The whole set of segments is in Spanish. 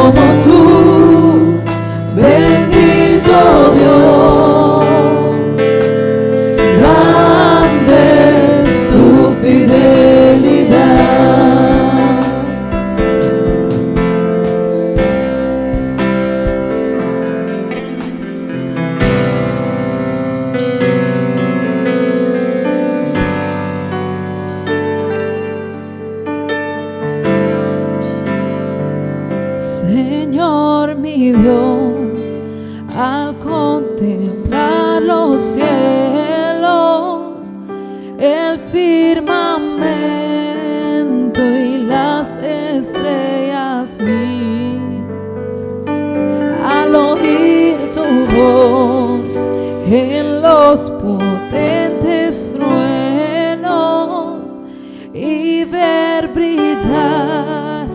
como tú, bendito Dios. Grande es tu fidelidad. Señor mi Dios, al contemplar los cielos, el firmamento y las estrellas al oír tu voz en los potentes truenos y ver brillar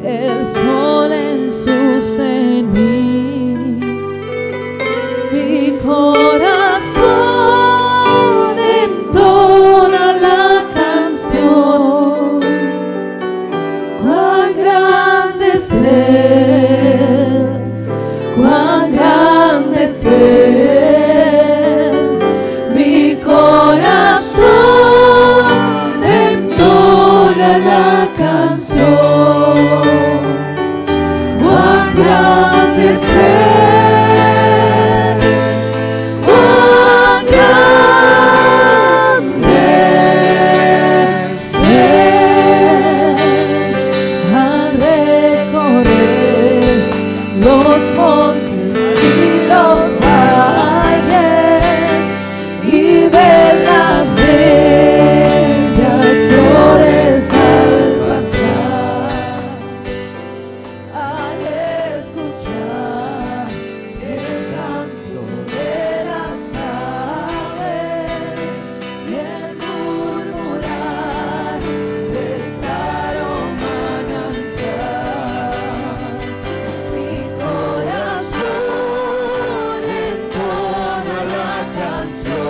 el sol en su cenit, mi corazón entona la canción. Cuán grande es Él, cuán grande es Él, mi corazón entona la canción. Cuán grande es Él, cuán grande es Él. Al recorrer los montes y los valles y ver las bellas flores al pasar, al escuchar el canto de las aves y el murmurar del claro manantial, mi corazón entona la canción.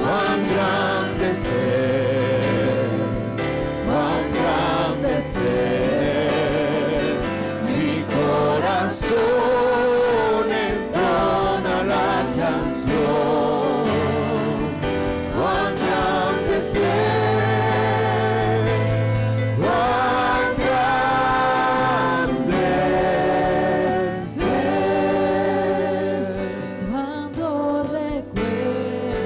Cuán grande es Él, cuán grande es Él, mi corazón entona la canción. Cuán grande es Él, cuán grande es Él. Cuando recuerdo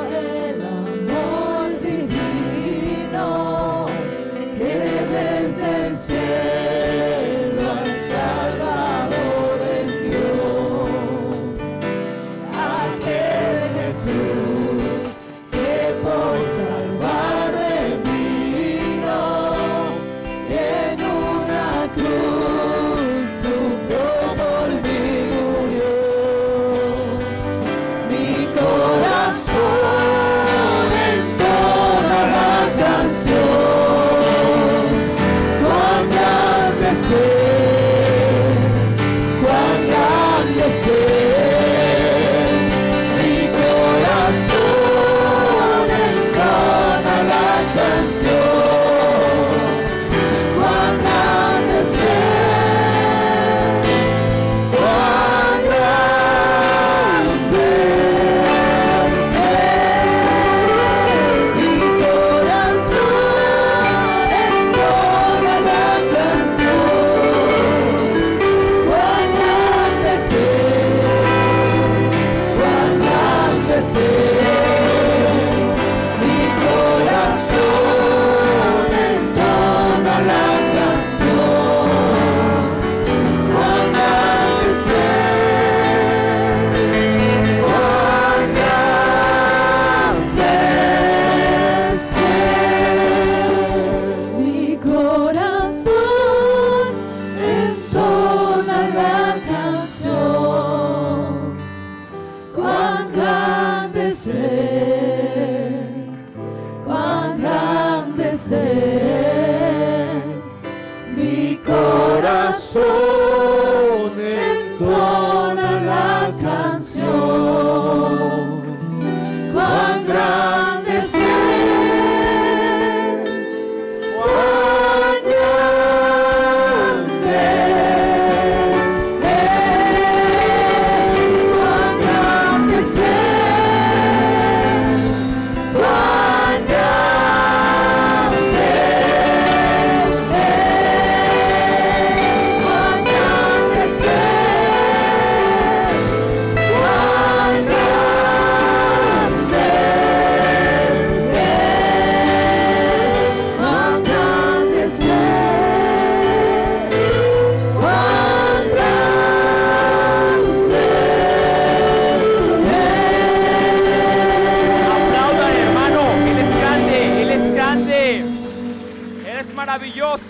el amor divino que desde el cielo al Salvador envió, aquel Jesús que por salvarme vino y en una cruz sufrió, por mí murió. Mi corazón entona la canción. Cuán grande es Él, cuán grande es Él, mi corazón entona la canción. Cuán grande es Él,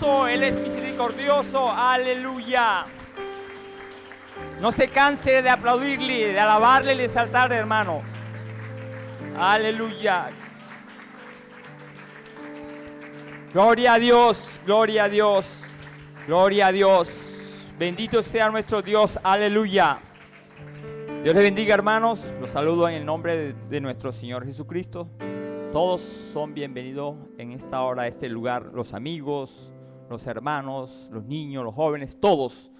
maravilloso, Él es misericordioso, aleluya. No se canse de aplaudirle, de alabarle y de exaltarle, hermano. Aleluya. Gloria a Dios, gloria a Dios, gloria a Dios. Bendito sea nuestro Dios, aleluya. Dios les bendiga, hermanos. Los saludo en el nombre de nuestro Señor Jesucristo. Todos son bienvenidos en esta hora a este lugar. Los amigos, los hermanos, los niños, los jóvenes, todos.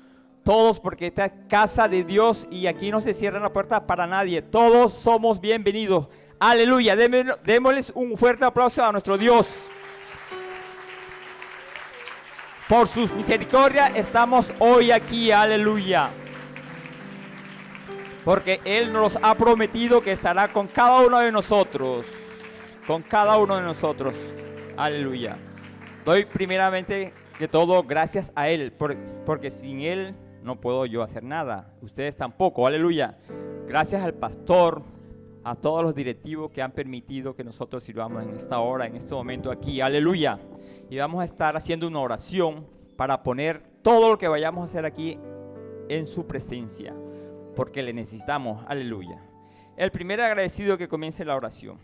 Todos, porque esta es casa de Dios y aquí no se cierra la puerta para nadie. Todos somos bienvenidos. Aleluya. Démosles un fuerte aplauso a nuestro Dios. Por sus misericordias estamos hoy aquí. Aleluya. Porque Él nos ha prometido que estará con cada uno de nosotros. Con cada uno de nosotros. Aleluya. Doy primeramente que todo gracias a Él. Porque sin Él no puedo yo hacer nada. Ustedes tampoco. Aleluya. Gracias al pastor, a todos los directivos que han permitido que nosotros sirvamos en esta hora, en este momento aquí. Aleluya. Y vamos a estar haciendo una oración para poner todo lo que vayamos a hacer aquí en su presencia. Porque le necesitamos. Aleluya. El primer agradecido que comience la oración.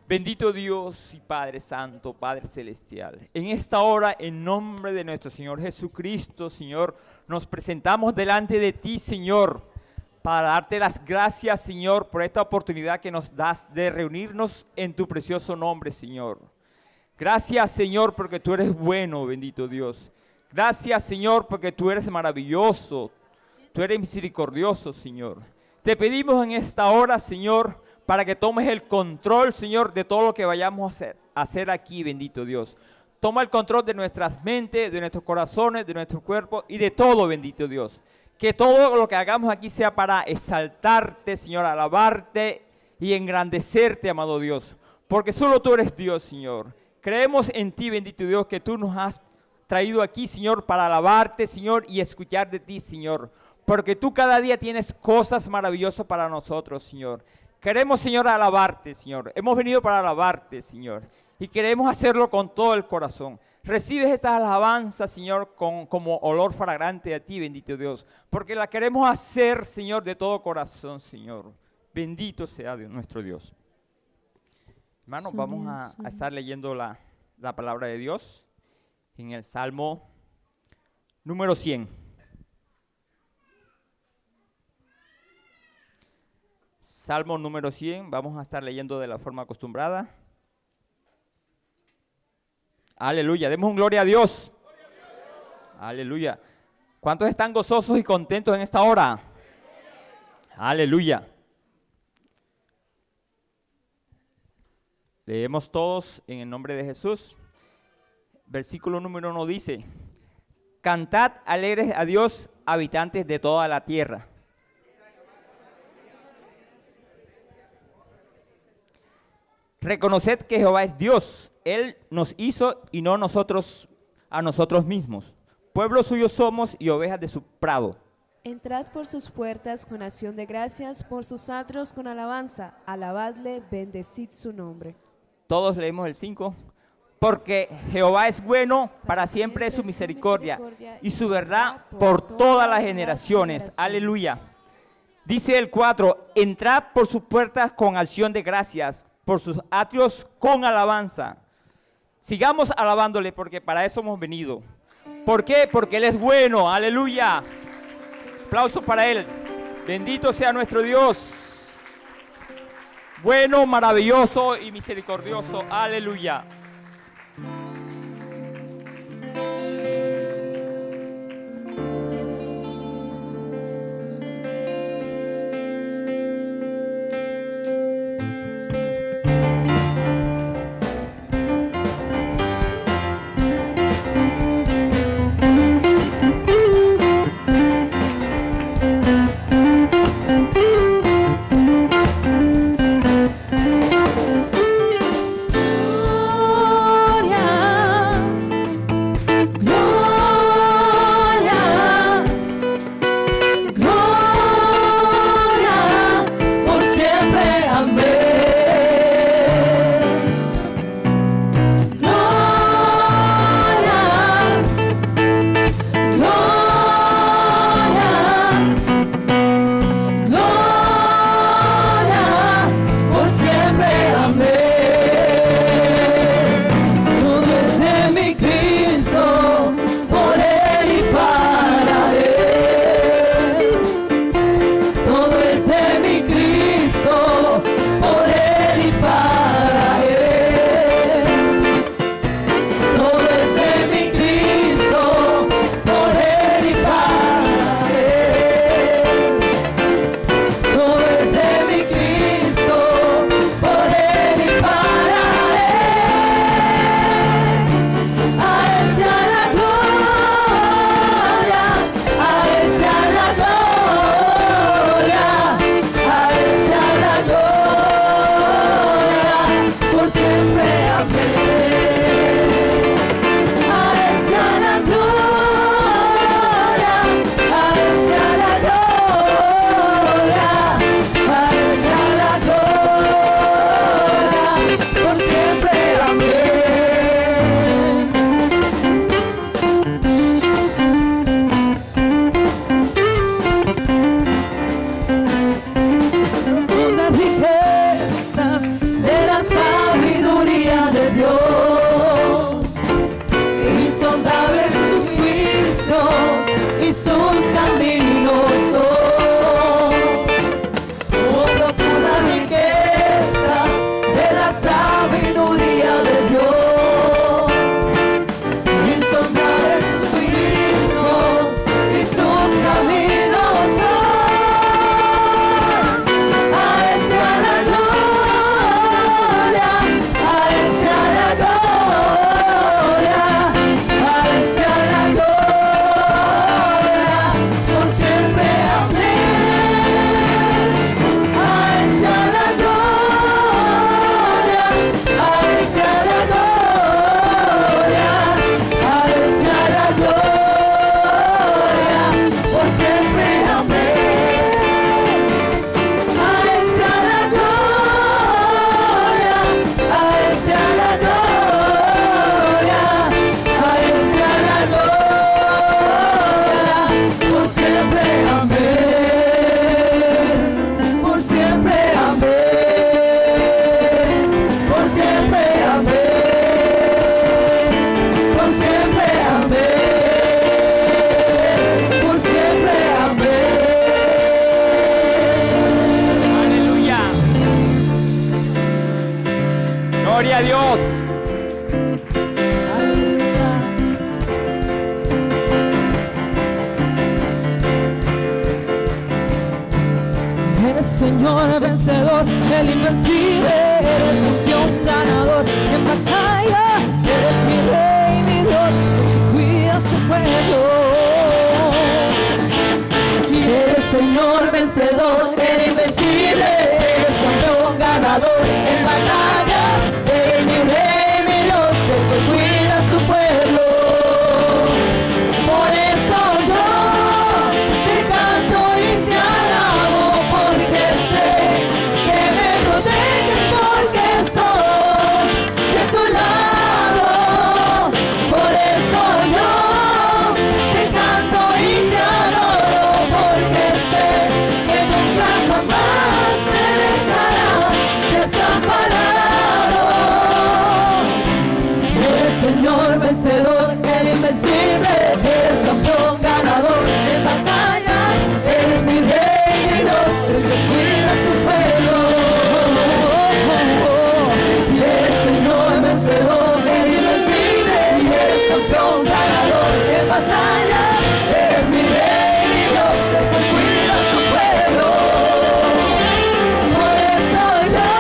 Bendito Dios y Padre Santo, Padre Celestial. En esta hora, en nombre de nuestro Señor Jesucristo, Señor, nos presentamos delante de ti, Señor, para darte las gracias, Señor, por esta oportunidad que nos das de reunirnos en tu precioso nombre, Señor. Gracias, Señor, porque tú eres bueno, bendito Dios. Gracias, Señor, porque tú eres maravilloso. Tú eres misericordioso, Señor. Te pedimos en esta hora, Señor, para que tomes el control, Señor, de todo lo que vayamos a hacer aquí, bendito Dios. Toma el control de nuestras mentes, de nuestros corazones, de nuestro cuerpo y de todo, bendito Dios. Que todo lo que hagamos aquí sea para exaltarte, Señor, alabarte y engrandecerte, amado Dios. Porque solo tú eres Dios, Señor. Creemos en ti, bendito Dios, que tú nos has traído aquí, Señor, para alabarte, Señor, y escuchar de ti, Señor. Porque tú cada día tienes cosas maravillosas para nosotros, Señor. Queremos, Señor, alabarte, Señor. Hemos venido para alabarte, Señor. Y queremos hacerlo con todo el corazón. Recibes estas alabanzas, Señor, como olor fragrante a ti, bendito Dios. Porque la queremos hacer, Señor, de todo corazón, Señor. Bendito sea Dios, nuestro Dios. Hermanos, vamos a estar leyendo la palabra de Dios en el Salmo número 100. Salmo número 100, vamos a estar leyendo de la forma acostumbrada. Aleluya, demos un gloria a Dios. Aleluya. ¿Cuántos están gozosos y contentos en esta hora? Aleluya. Leemos todos en el nombre de Jesús. Versículo número 1 dice: Cantad alegres a Dios, habitantes de toda la tierra. Reconoced que Jehová es Dios. Él nos hizo y no nosotros a nosotros mismos. Pueblo suyo somos y ovejas de su prado. Entrad por sus puertas con acción de gracias, por sus atrios con alabanza. Alabadle, bendecid su nombre. Todos leemos el 5. Porque Jehová es bueno, para siempre es su misericordia y su verdad por todas las generaciones. Aleluya. Dice el 4, entrad por sus puertas con acción de gracias, por sus atrios con alabanza. Sigamos alabándole porque para eso hemos venido. ¿Por qué? Porque Él es bueno. Aleluya. Aplauso para Él. Bendito sea nuestro Dios. Bueno, maravilloso y misericordioso. Aleluya. Señor vencedor, el invencible, eres campeón ganador en batalla, eres mi rey, mi Dios, el que cuida a su pueblo. Y eres Señor vencedor, el invencible, eres campeón ganador en batalla, eres mi rey, mi Dios, el que cuida a su pueblo. Por eso yo te canto y te alabo, porque sé que me proteges, porque soy de tu lado. Por eso yo te canto y te adoro, porque sé que nunca jamás me dejarás desamparado. Eres Señor vencedor, el invencible, eres campeón ganador en batalla, eres mi rey, mi Dios, el que cuida a su pueblo. Y eres Señor vencedor, el invencible, y eres campeón ganador en batalla, eres mi rey, mi Dios, el que cuida a su pueblo. Por eso yo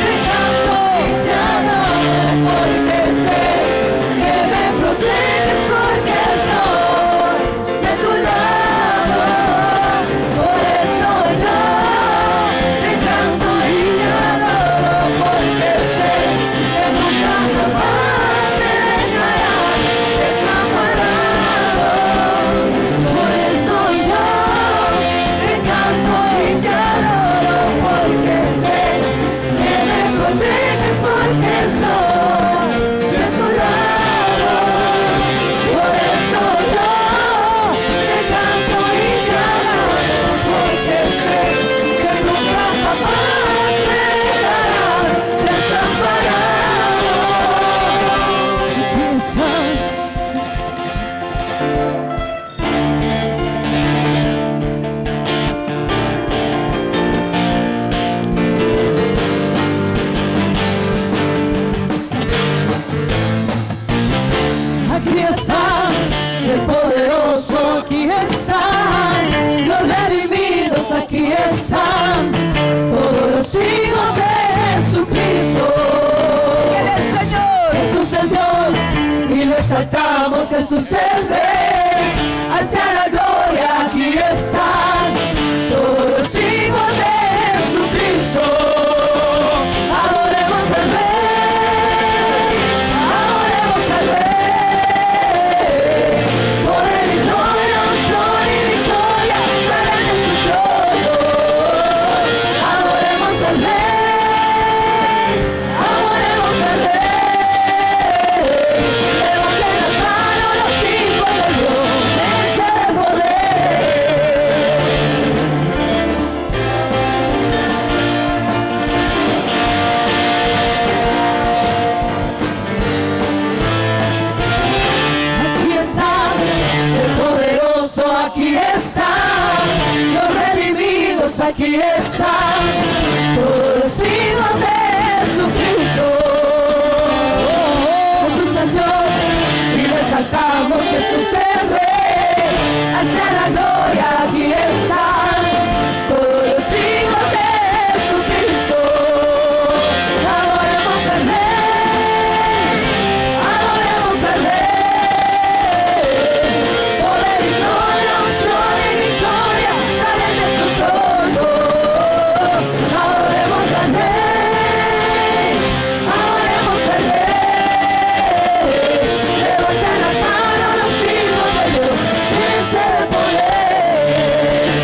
te canto y te adoro, porque sé que me proteges, porque soy de tu lado. Por eso yo te canto y te adoro, porque sé que nunca jamás me dejarás desamparado. Por eso yo te canto y te adoro, porque sé que me proteges, porque soy de tu lado. Por eso yo te canto y te adoro, porque sé que nunca jamás me dejarás desamparado. Aquí está. Aquí está el poderoso, aquí están los redimidos, aquí están todos los hijos de Jesucristo. Él es Señor, Jesús es Dios y lo exaltamos, Jesús es Rey, hacia la gloria. Aquí están todos los hijos de Jesucristo. Adoremos al Rey, adoremos al Rey. Por el himno de unción y victoria salen de su trono. Adoremos al Rey, adoremos al Rey. Levanten las manos los hijos de Dios, dense de poder. Aquí está el poderoso, aquí están los redimidos, aquí están todos los hijos de Jesucristo. Jesús es Dios y lo exaltamos, Jesús es Rey, hacia la gloria. Aquí están todos los hijos de Jesucristo. Adoremos al Rey, adoremos al Rey. Por el himno de unción y victoria salen de su trono. Adoremos al Rey, adoremos al Rey. Levanten las manos los hijos de Dios, llénense de poder.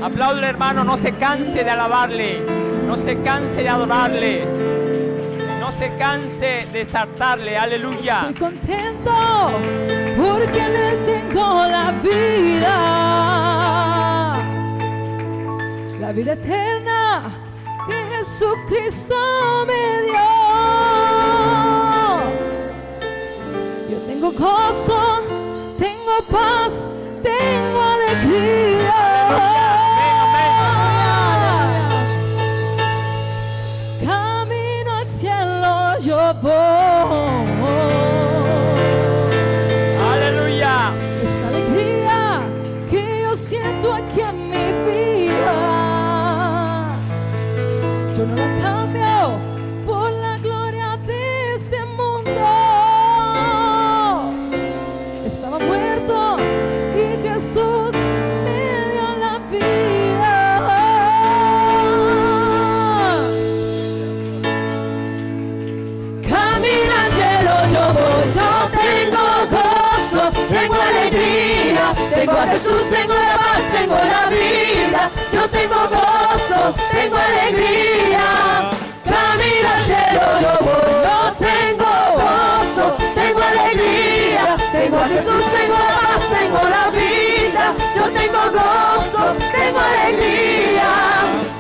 Apláudele, hermano, no se canse de alabarle, no se canse de adorarle, no se canse de exaltarle, aleluya. Estoy contento porque en Él tengo la vida eterna que Jesucristo me dio. Yo tengo gozo, tengo paz, tengo alegría. Camino al cielo yo voy. Aleluya. Esa alegría que yo siento aquí en mi vida, yo no la cambio por la gloria de ese mundo. Estaba muerto y Jesús me dio la vida. Camino al cielo yo voy, yo tengo gozo, tengo alegría, tengo a Jesús, tengo la paz, tengo la vida. Yo tengo gozo, tengo alegría, camino al cielo yo voy. Yo tengo gozo, tengo alegría, tengo a Jesús, tengo la paz, tengo la vida. Yo tengo gozo, tengo alegría,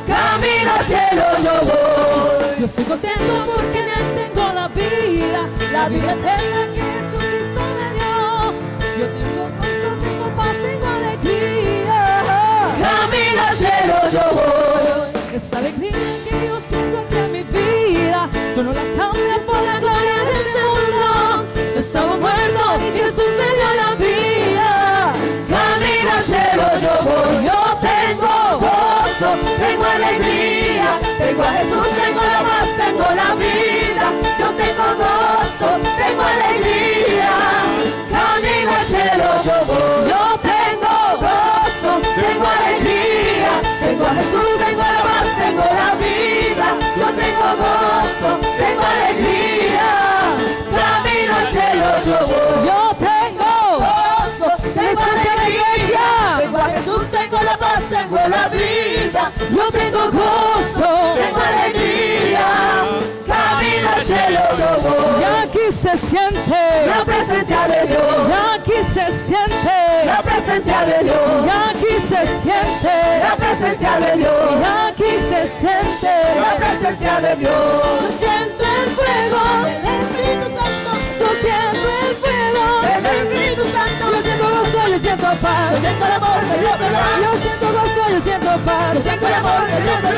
camino al cielo yo voy. Yo estoy contento porque en Él tengo la vida eterna que Jesucristo me dio. Yo tengo gozo, tengo paz, tengo alegría, camino al cielo yo voy. Esa alegría que yo siento aquí en mi vida, yo no la cambio por la gloria de ese mundo. Yo estaba muerto y Jesús me dio la vida. Camino al cielo yo voy. Yo tengo gozo, tengo alegría, tengo a Jesús, tengo la paz, tengo la vida. Yo tengo gozo, tengo alegría, camino al cielo yo voy. Yo tengo gozo, tengo alegría, tengo a Jesús, tengo la paz, tengo la vida. Yo tengo gozo, tengo alegría, camino al cielo yo voy. Yo tengo gozo, tengo alegría, tengo a Jesús, tengo la paz, tengo la vida. Yo tengo gozo, tengo alegría, camino al cielo yo voy. Y aquí se siente la presencia de Dios. Y aquí se siente la presencia de Dios. Y aquí se siente la presencia de Dios. Y aquí se siente la presencia de Dios. Yo siento el fuego del Espíritu Santo. Yo siento el fuego del Espíritu Santo. Yo siento gozo, yo siento paz. Yo siento el amor de Dios. Yo siento gozo, yo siento paz. Yo siento el amor de Dios. Yo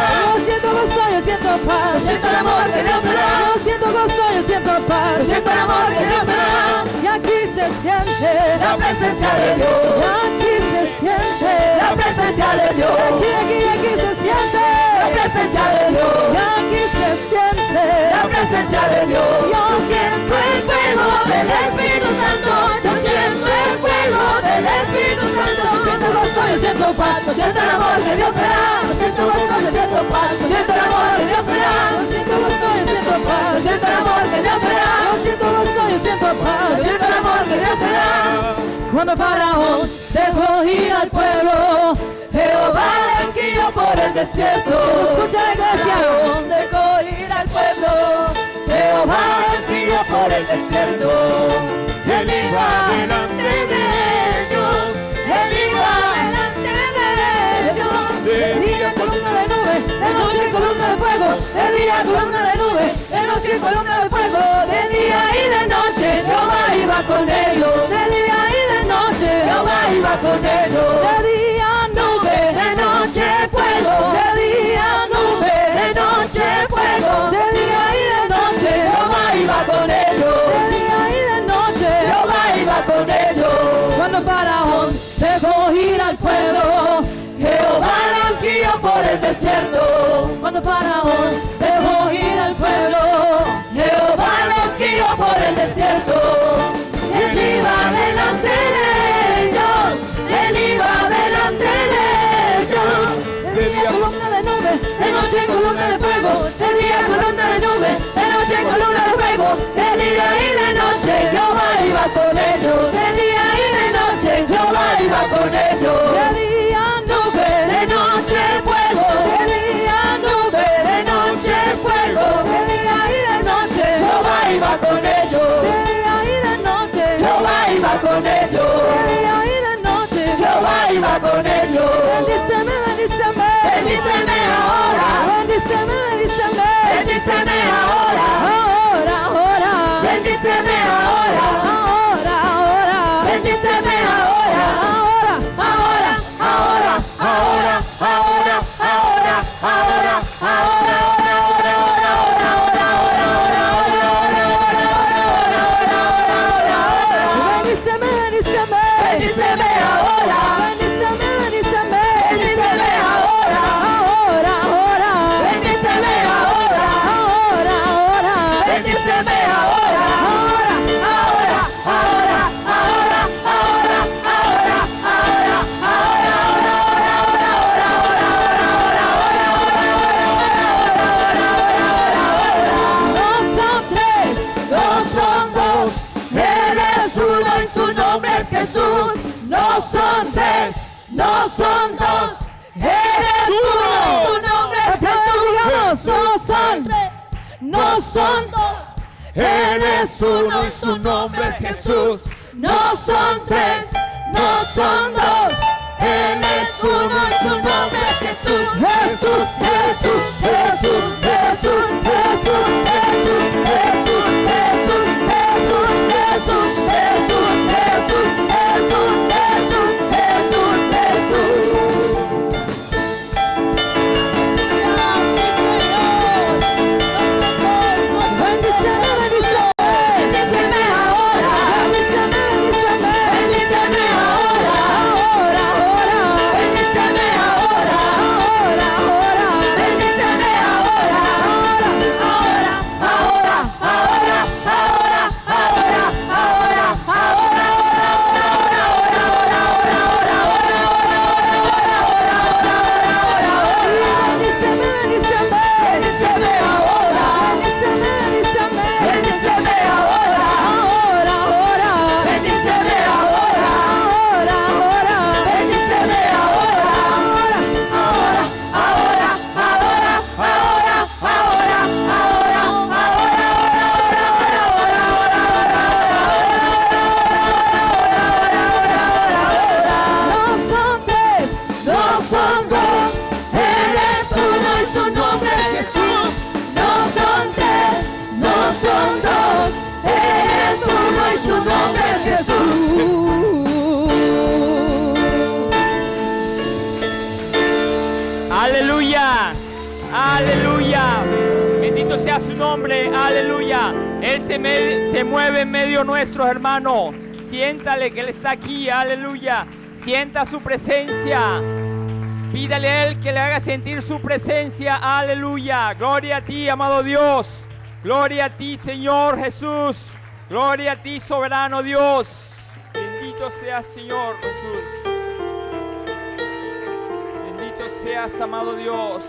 siento gozo, yo siento paz. Yo siento el amor de Dios. Yo siento gozo, yo siento paz. Yo siento el amor de Dios. Y aquí se siente la presencia de Dios. Y aquí se siente la presencia de Dios. Aquí se siente la presencia de Dios. Y aquí se siente la presencia de Dios. Yo siento el fuego del Espíritu Santo. Yo siento el fuego del Espíritu Santo. Yo siento gozo, yo siento paz. Yo siento el amor que Dios me da. Yo siento gozo, yo siento paz. Yo siento el amor que Dios me da. Yo siento gozo, yo siento paz. Yo siento el amor que Dios me da. Yo siento gozo, yo siento paz. Yo siento el amor que Dios me da. Cuando Faraón dejó ir al pueblo, Jehová les guió por el desierto. Escucha la iglesia. Faraón dejó ir al pueblo, Jehová les guió por el desierto. Él iba delante de ellos, Él iba delante de ellos. De día columna de nube, de noche columna de fuego. De día columna de nube, de noche columna de fuego. De día y de noche Jehová iba con ellos. De día y de noche Jehová iba con ellos. De día nube, de noche fuego. De día nube, de noche fuego. De día y de noche Jehová iba con ellos. De día y de noche Jehová iba con ellos. Cuando Faraón dejó ir al pueblo, Jehová los guió por el desierto. Cuando Faraón dejó ir al pueblo, Jehová los guió por el desierto. Él iba delante de ellos, Él iba delante de ellos. De día columna de nube, de noche columna de fuego. De día columna de nube, de noche columna de fuego. De día y de noche Jehová iba con ellos. De día y de noche Jehová iba con ellos. De día nube, de noche Jesús, no son tres, no son dos, eres uno. Tu nombre es Jesús, digamos, no son tres, no son dos. Él es uno y su nombre es Jesús. No son tres, no son dos. Él es uno y su nombre es Jesús. Jesús, Jesús, Jesús, Jesús, Jesús, Jesús, Jesús, Jesús, Jesús, Jesús, Jesús, Jesús, Jesús, Jesús, Jesús. Bendíceme, bendíceme, bendíceme ahora, bendíceme, bendíceme, bendíceme ahora, ahora, ahora, bendíceme ahora, ahora, ahora, bendíceme ahora, ahora, ahora, ahora, ahora, ahora, ahora, ahora, bendíceme, bendíceme, bendíceme ahora, bendíceme, bendíceme, bendíceme ahora, ahora, ahora, bendíceme ahora, ahora, ahora, bendíceme ahora, ahora, ahora, ahora, ahora, ahora, no son tres, no son dos, Él es uno y su nombre es Jesús. No son tres, no son dos, Él es uno y su nombre es Jesús. Aleluya, aleluya, bendito sea su nombre, aleluya. Él se mueve en medio nuestro, hermano. Siéntale que Él está aquí, aleluya. Sienta su presencia. Pídale a Él que le haga sentir su presencia, aleluya. Gloria a ti, amado Dios. Gloria a ti, Señor Jesús. Gloria a ti, soberano Dios. Bendito seas, Señor Jesús. Bendito seas, amado Dios.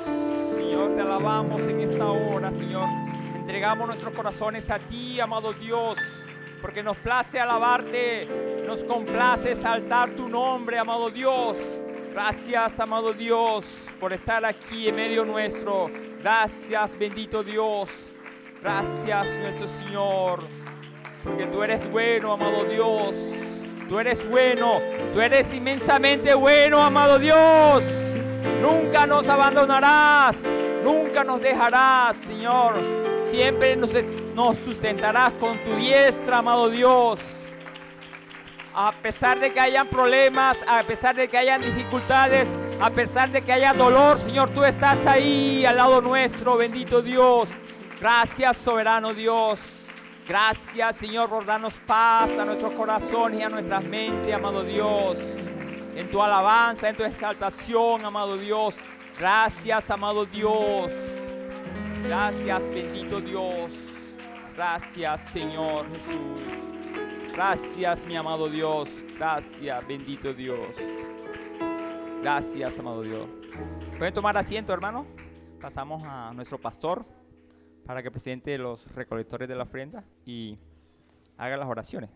Señor, te alabamos en esta hora, Señor. Entregamos nuestros corazones a ti, amado Dios, porque nos place alabarte, nos complace exaltar tu nombre, amado Dios. Gracias, amado Dios, por estar aquí en medio nuestro. Gracias, bendito Dios. Gracias, nuestro Señor, porque tú eres bueno, amado Dios. Tú eres bueno, tú eres inmensamente bueno, amado Dios. Nunca nos abandonarás, nunca nos dejarás, Señor. Siempre nos sustentarás con tu diestra, amado Dios. A pesar de que hayan problemas, a pesar de que hayan dificultades, a pesar de que haya dolor, Señor, tú estás ahí al lado nuestro, bendito Dios. Gracias, soberano Dios. Gracias, Señor, por darnos paz a nuestros corazones y a nuestras mentes, amado Dios. En tu alabanza, en tu exaltación, amado Dios. Gracias, amado Dios. Gracias, bendito Dios. Gracias, Señor Jesús. Gracias, mi amado Dios. Gracias, bendito Dios. Gracias, amado Dios. ¿Pueden tomar asiento, hermano? Pasamos a nuestro pastor para que presente los recolectores de la ofrenda y haga las oraciones.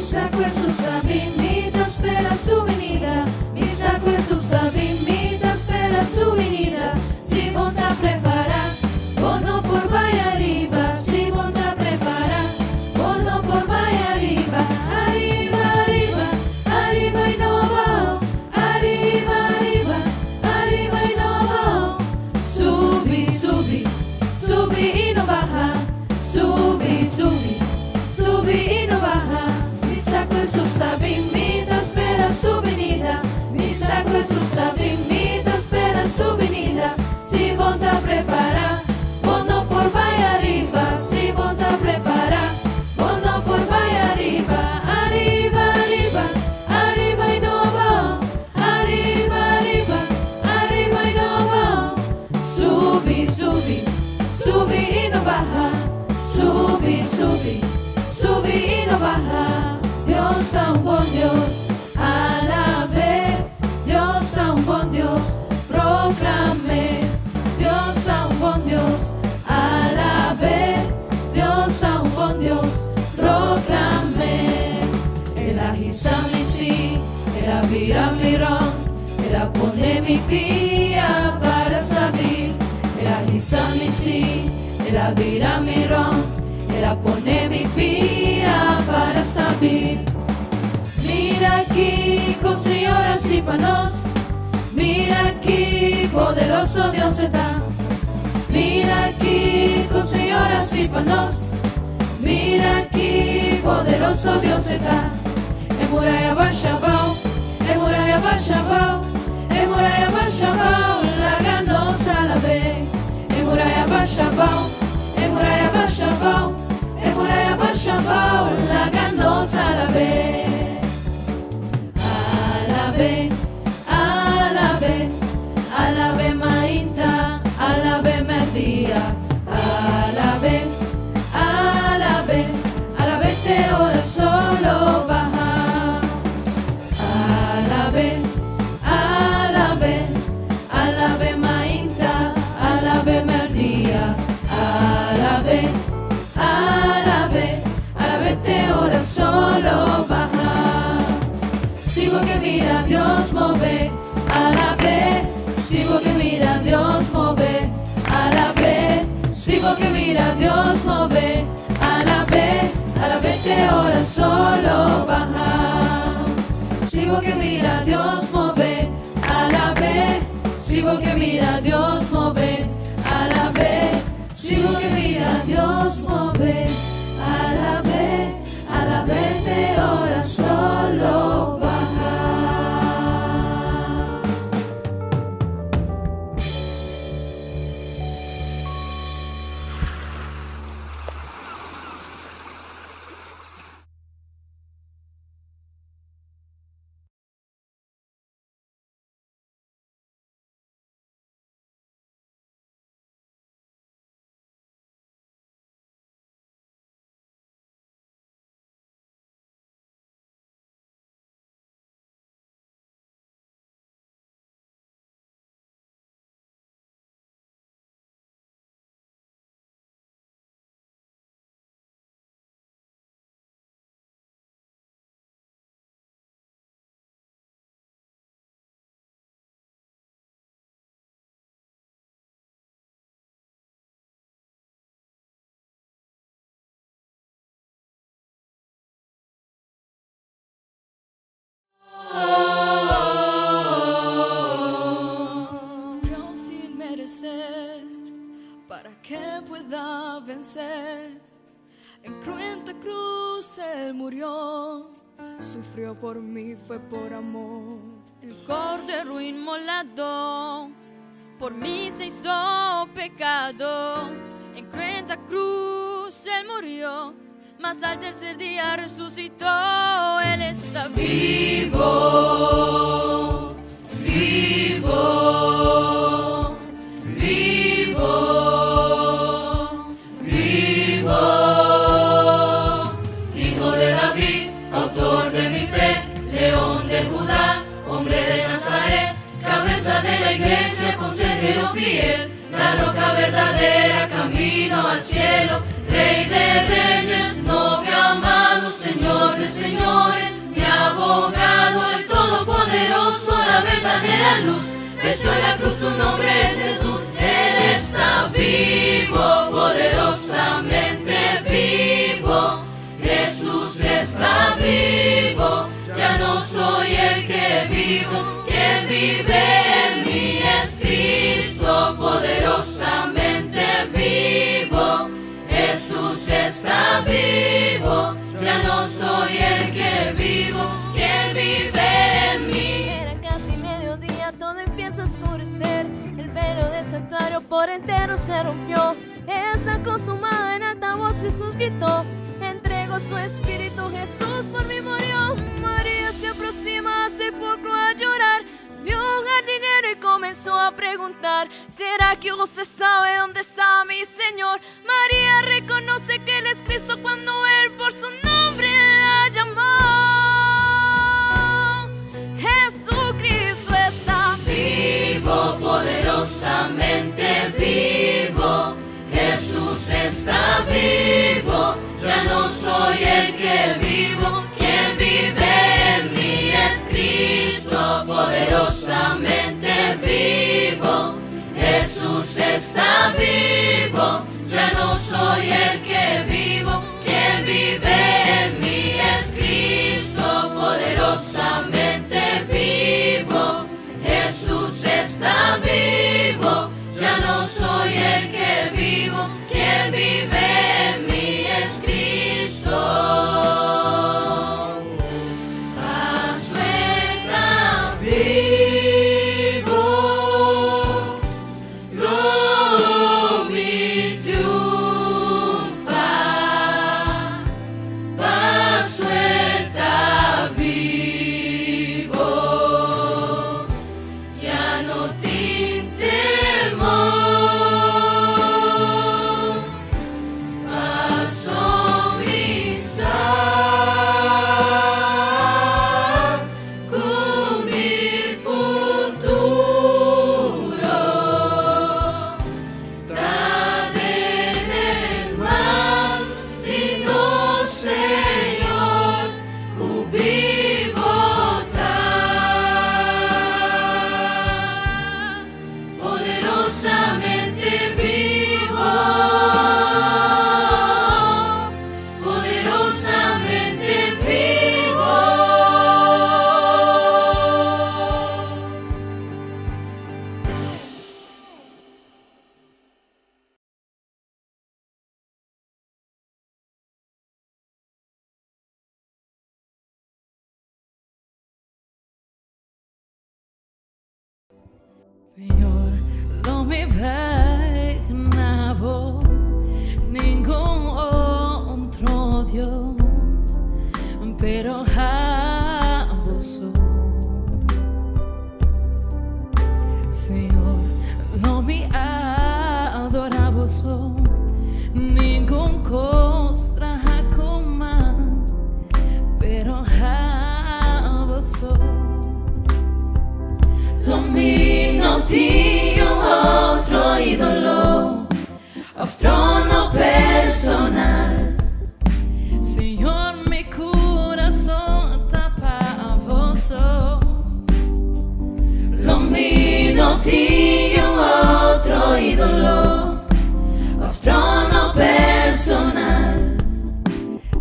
Saco Jesús invita, espera su venida. Mi saco Jesús invita, espera su venida. Si monta prepara, o no por vaya arriba. Si monta prepara, o no por vaya arriba. Arriba, arriba, arriba y no va. Arriba, arriba, arriba y no va. Subi, subi, subi y no baja. Subi, subi, subi y no baja. Jesús invita, espera su venida. Mi saco Jesús invita, espera su venida. ron, ela pone mi pia para saber, ela risa mi si, ela vira mi ron, ela pone mi pia para saber. Mira aquí, con señoras y panos, mira aquí, poderoso Dios está. Mira aquí, con señoras y panos, mira aquí, poderoso Dios está. Emuraya Bashabao, Emuraya Bashabao, Emuraya Bashabao, la ganosa la ve. Emuraya Bashabao, Emuraya Bashabao, Emuraya Bashabao, la ganosa la ve. Alabe, alabe, alabe mainta, alabe merdía, alabe, alabe, alabe te ora solo baja. Alabe, alabe, alabe mainta, alabe merdía, alabe, alabe, alabe te ora solo baja. Sigo que mira Dios move, alabe, sigo que mira Dios move, alabe, sigo que mira Dios move, alabe, alabe te ora solo baja. Sigo que mira Dios move, alabe, sigo que mira Dios move, alabe, sigo que mira Dios move, alabe, alabe te ora solo baja. Sufrió sin merecer para que pueda vencer. En cruenta cruz Él murió, sufrió por mí, fue por amor. El cordero inmolado por mí se hizo pecado. En cruenta cruz Él murió, mas al tercer día resucitó. Él está vivo, vivo, vivo, vivo. Hijo de David, autor de mi fe, león de Judá, hombre de Nazaret, cabeza de la iglesia, consejero fiel, la roca verdadera, camino al cielo, Rey de reyes, novio amado, Señor de señores, mi abogado, el todopoderoso, la verdadera luz. Venció en la cruz, su nombre es Jesús. Él está vivo, poderosamente vivo. Jesús está vivo, ya no soy el que vivo, quien vive en mí es Cristo, poderosamente vivo. Jesús está vivo, ya no soy el que vivo, quien vive en mí. Era casi mediodía, todo empieza a oscurecer. El velo del santuario por entero se rompió. Está consumado, en alta voz Jesús gritó. Entregó su espíritu, Jesús por mí murió. María se aproxima al sepulcro a llorar. Vio un jardinero y comenzó a preguntar: ¿será que usted sabe dónde está mi Señor? María reconoce que Él es Cristo cuando Él por su nombre la llamó. Jesucristo está vivo, poderosamente vivo. Jesús está vivo, ya no soy el que vivo, quien vive en mí es Cristo, poderosamente está vivo, ya no soy el que vivo, quien vive en mí es Cristo, poderosamente vivo. Jesús está vivo, ya no soy el que vivo, quien vive en mí es Cristo. Paso está vivo, lo mi triunfa. Paso está vivo, ya no tengo temor. Paso misa con mi futuro, traen el mal digno Señor, vivo poderosamente vivo, poderosamente vivo. Señor, no me imaginaba ningún otro Dios, pero a vos, Señor, no me adoraba ningún costra como, pero a vos. Lo mío no tiene otro ídolo, trono personal. Señor, mi corazón tapa vos. Lo mío no tiene otro ídolo, trono personal.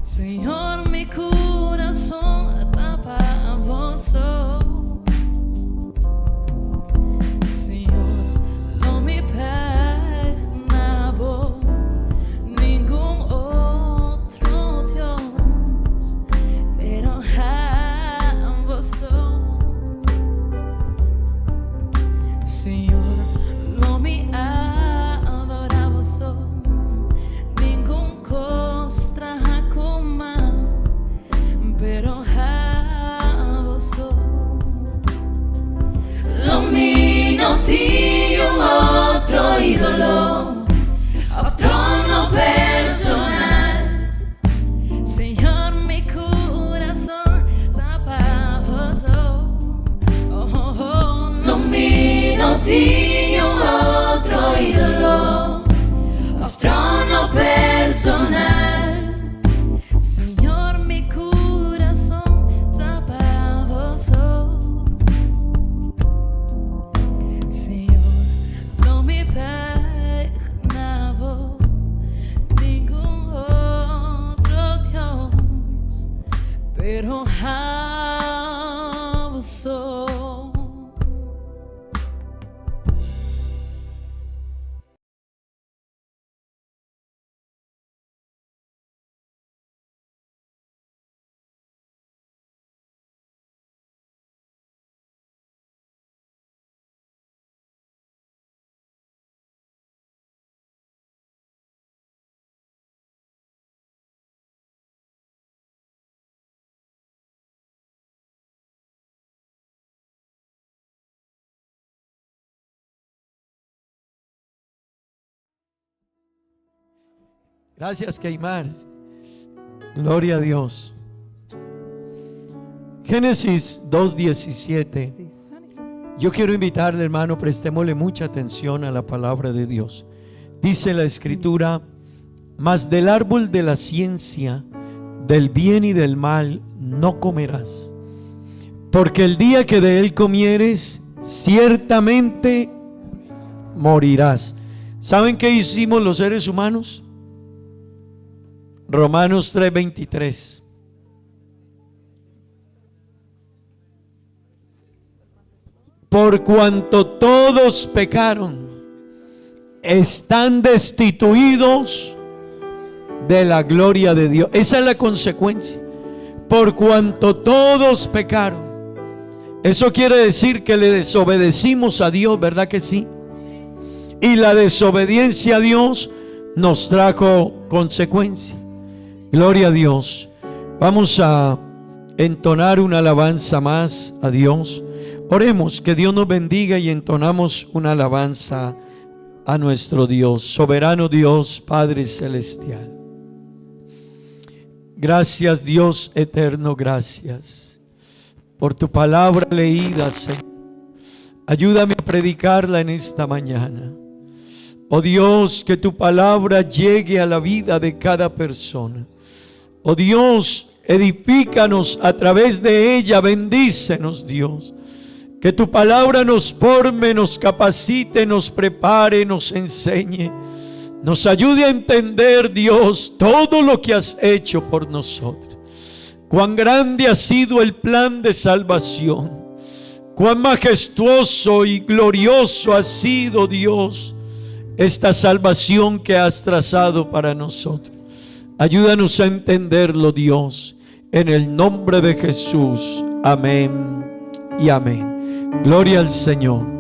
Señor, mi corazón tapa vos. Ídolo, trono personal. Señor, mi corazón tapa vos. Lo mío no tiene otro ídolo, trono personal. Señor, mi corazón tapa vos. Pero a vos. Gracias, Keimar. Gloria a Dios. Génesis 2:17. Yo quiero invitarle, hermano, prestémosle mucha atención a la palabra de Dios. Dice la Escritura: mas del árbol de la ciencia, del bien y del mal, no comerás, porque el día que de él comieres, ciertamente morirás. ¿Saben qué hicimos los seres humanos? Romanos 3:23. Por cuanto todos pecaron, están destituidos de la gloria de Dios. Esa es la consecuencia. Por cuanto todos pecaron. Eso quiere decir que le desobedecimos a Dios, ¿verdad que sí? Y la desobediencia a Dios nos trajo consecuencia. Gloria a Dios. Vamos a entonar una alabanza más a Dios. Oremos, que Dios nos bendiga y entonamos una alabanza a nuestro Dios. Soberano Dios, Padre Celestial. Gracias, Dios eterno, gracias por tu palabra leída, Señor. Ayúdame a predicarla en esta mañana. Oh Dios, que tu palabra llegue a la vida de cada persona. Oh Dios, edifícanos a través de ella, bendícenos, Dios. Que tu palabra nos forme, nos capacite, nos prepare, nos enseñe, nos ayude a entender, Dios, todo lo que has hecho por nosotros. Cuán grande ha sido el plan de salvación. Cuán majestuoso y glorioso ha sido, Dios, esta salvación que has trazado para nosotros. Ayúdanos a entenderlo, Dios, en el nombre de Jesús. Amén y amén. Gloria al Señor.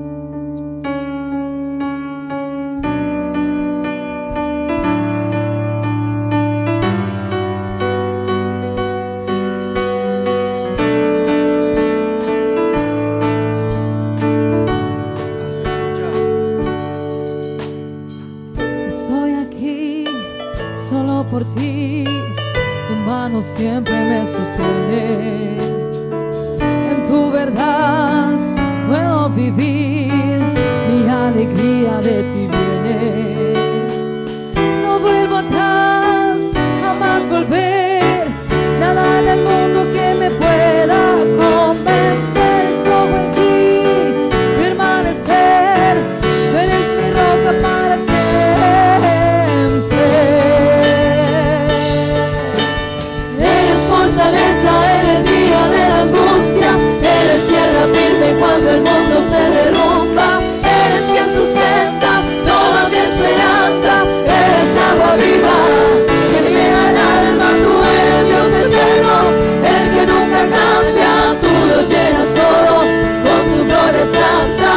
Estoy aquí solo por ti, tu mano siempre me sostiene. En tu verdad puedo vivir, mi alegría de ti viene. No vuelvo atrás, jamás volver, nada en el mundo que me pueda convencer. Escojo en ti permanecer, tú eres mi roca para siempre. Eres fortaleza en el día de la angustia, eres tierra firme cuando el mundo se derrumba, eres quien sustenta toda mi esperanza, eres agua viva que me llena el alma, tú eres Dios eterno, el que nunca cambia, tú lo llenas todo con tu gloria santa,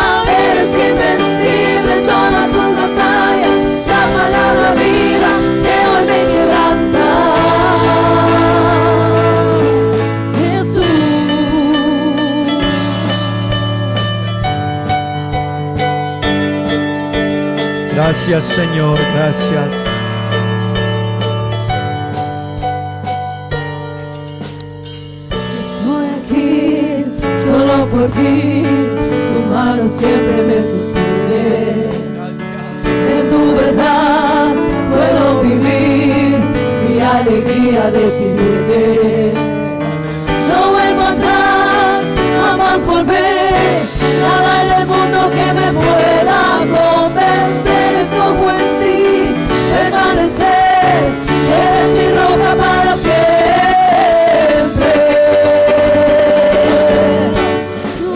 eres invencible en todas tus batallas, la palabra viva que hoy me quebranta. Gracias, Señor, gracias. Estoy aquí solo por ti, tu mano siempre me sostiene. En tu verdad puedo vivir, mi alegría de ti viene. No vuelvo atrás, jamás volver, nada en el mundo que me pueda convencer. Escojo en ti permanecer, eres mi roca para siempre.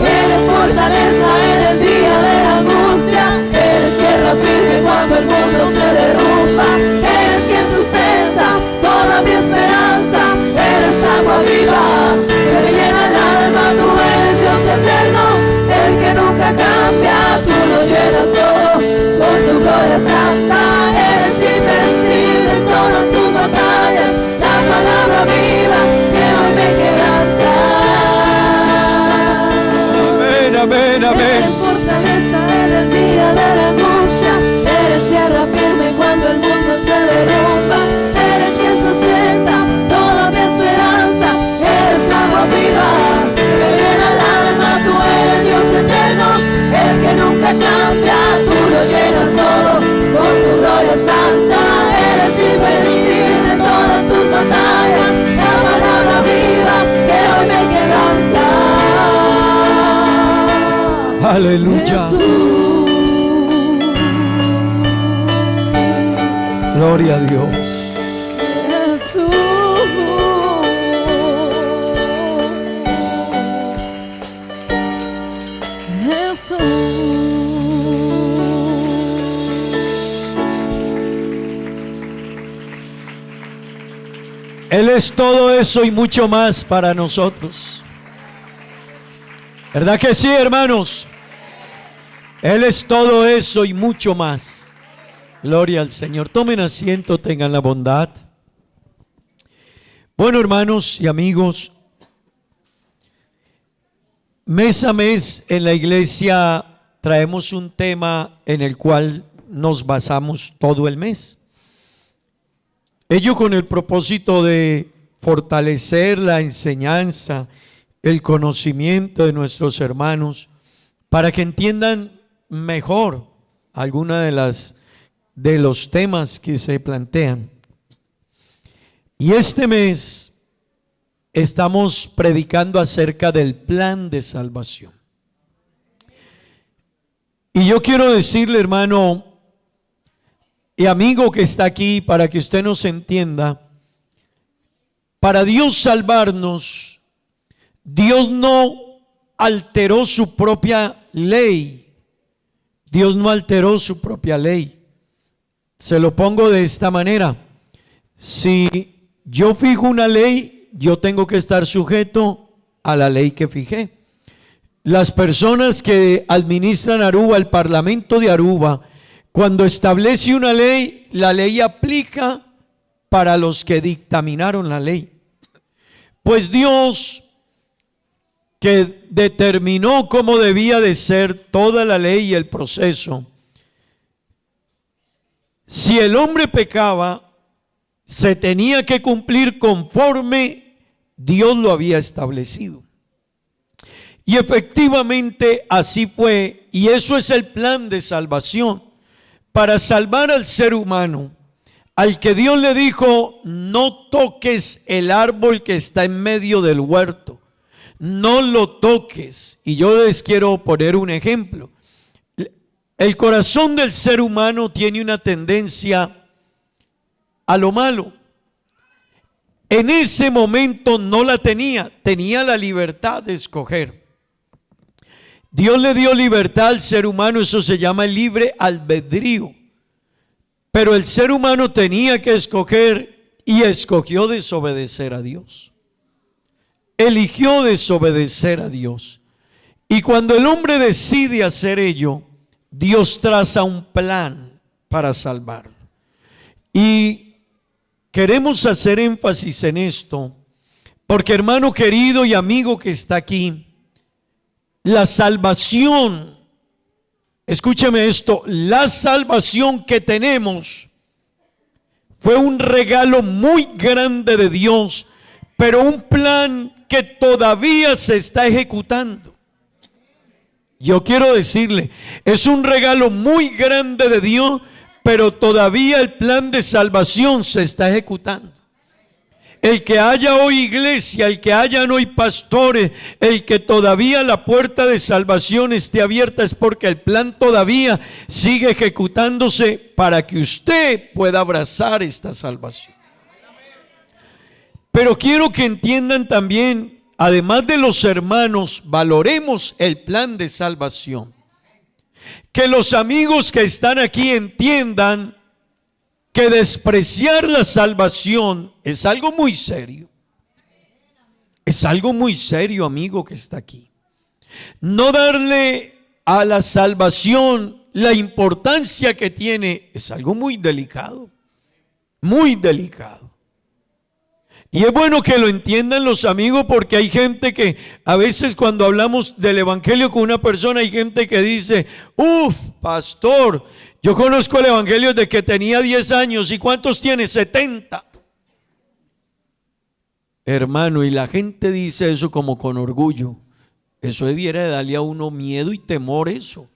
Eres fortaleza en el día de la angustia, eres tierra firme cuando el mundo se derrumba, eres quien sustenta toda mi esperanza, eres agua viva que me llena el alma, tú eres Dios eterno, el que nunca cambia, tú lo llenas todo con tu gloria santa, eres invencible en todas tus batallas, la palabra viva que hoy me quebranta. Amén, amén, amén. Eres fortaleza en el día de la angustia, eres tierra firme cuando el mundo se derrumba, eres quien sustenta toda mi esperanza, eres agua viva que me llena el alma, tú eres Dios eterno, el que nunca cambia, tú lo llenas todo con tu gloria santa, eres invencible en todas tus batallas, la palabra viva que hoy me quebranta. Aleluya. Jesús. Gloria a Dios. Él es todo eso y mucho más para nosotros. ¿Verdad que sí, hermanos? Él es todo eso y mucho más. Gloria al Señor. Tomen asiento, tengan la bondad. Bueno, hermanos y amigos, mes a mes en la iglesia traemos un tema en el cual nos basamos todo el mes. Ello con el propósito de fortalecer la enseñanza, el conocimiento de nuestros hermanos, para que entiendan mejor alguna de los temas que se plantean. Y este mes estamos predicando acerca del plan de salvación. Y yo quiero decirle, hermano y amigo que está aquí, para que usted nos entienda, para Dios salvarnos, Dios no alteró su propia ley. Dios no alteró su propia ley. Se lo pongo de esta manera: si yo fijo una ley, yo tengo que estar sujeto a la ley que fijé. Las personas que administran Aruba, el Parlamento de Aruba, cuando establece una ley, la ley aplica para los que dictaminaron la ley. Pues Dios, que determinó cómo debía de ser toda la ley y el proceso, si el hombre pecaba, se tenía que cumplir conforme Dios lo había establecido. Y efectivamente así fue, y eso es el plan de salvación, para salvar al ser humano, al que Dios le dijo: no toques el árbol que está en medio del huerto, no lo toques. Y yo les quiero poner un ejemplo. El corazón del ser humano tiene una tendencia a lo malo. En ese momento no la tenía la libertad de escoger. Dios le dio libertad al ser humano, eso se llama el libre albedrío. Pero el ser humano tenía que escoger y escogió desobedecer a Dios. Eligió desobedecer a Dios. Y cuando el hombre decide hacer ello, Dios traza un plan para salvarlo. Y queremos hacer énfasis en esto, porque hermano querido y amigo que está aquí, la salvación, escúcheme esto, la salvación que tenemos fue un regalo muy grande de Dios, pero un plan que todavía se está ejecutando. Yo quiero decirle, es un regalo muy grande de Dios, pero todavía el plan de salvación se está ejecutando. El que haya hoy iglesia, el que hayan hoy pastores, el que todavía la puerta de salvación esté abierta, es porque el plan todavía sigue ejecutándose para que usted pueda abrazar esta salvación. Pero quiero que entiendan también, además de los hermanos, valoremos el plan de salvación. Que los amigos que están aquí entiendan que despreciar la salvación es algo muy serio. Es algo muy serio, amigo que está aquí. No darle a la salvación la importancia que tiene es algo muy delicado. Muy delicado. Y es bueno que lo entiendan los amigos, porque hay gente que a veces cuando hablamos del evangelio con una persona, hay gente que dice: pastor, yo conozco el evangelio desde que tenía 10 años. ¿Y cuántos tiene? 70. Hermano, y la gente dice eso como con orgullo. Eso debiera darle a uno miedo y temor eso.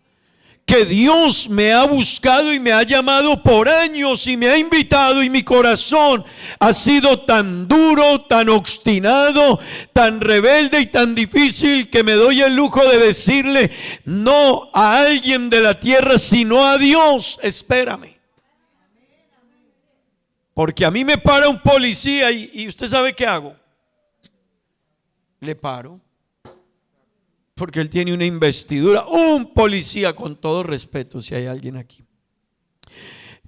Que Dios me ha buscado y me ha llamado por años y me ha invitado, y mi corazón ha sido tan duro, tan obstinado, tan rebelde y tan difícil, que me doy el lujo de decirle no a alguien de la tierra, sino a Dios. Espérame. Porque a mí me para un policía y usted sabe qué hago. Le paro. Porque él tiene una investidura. Un policía, con todo respeto, si hay alguien aquí.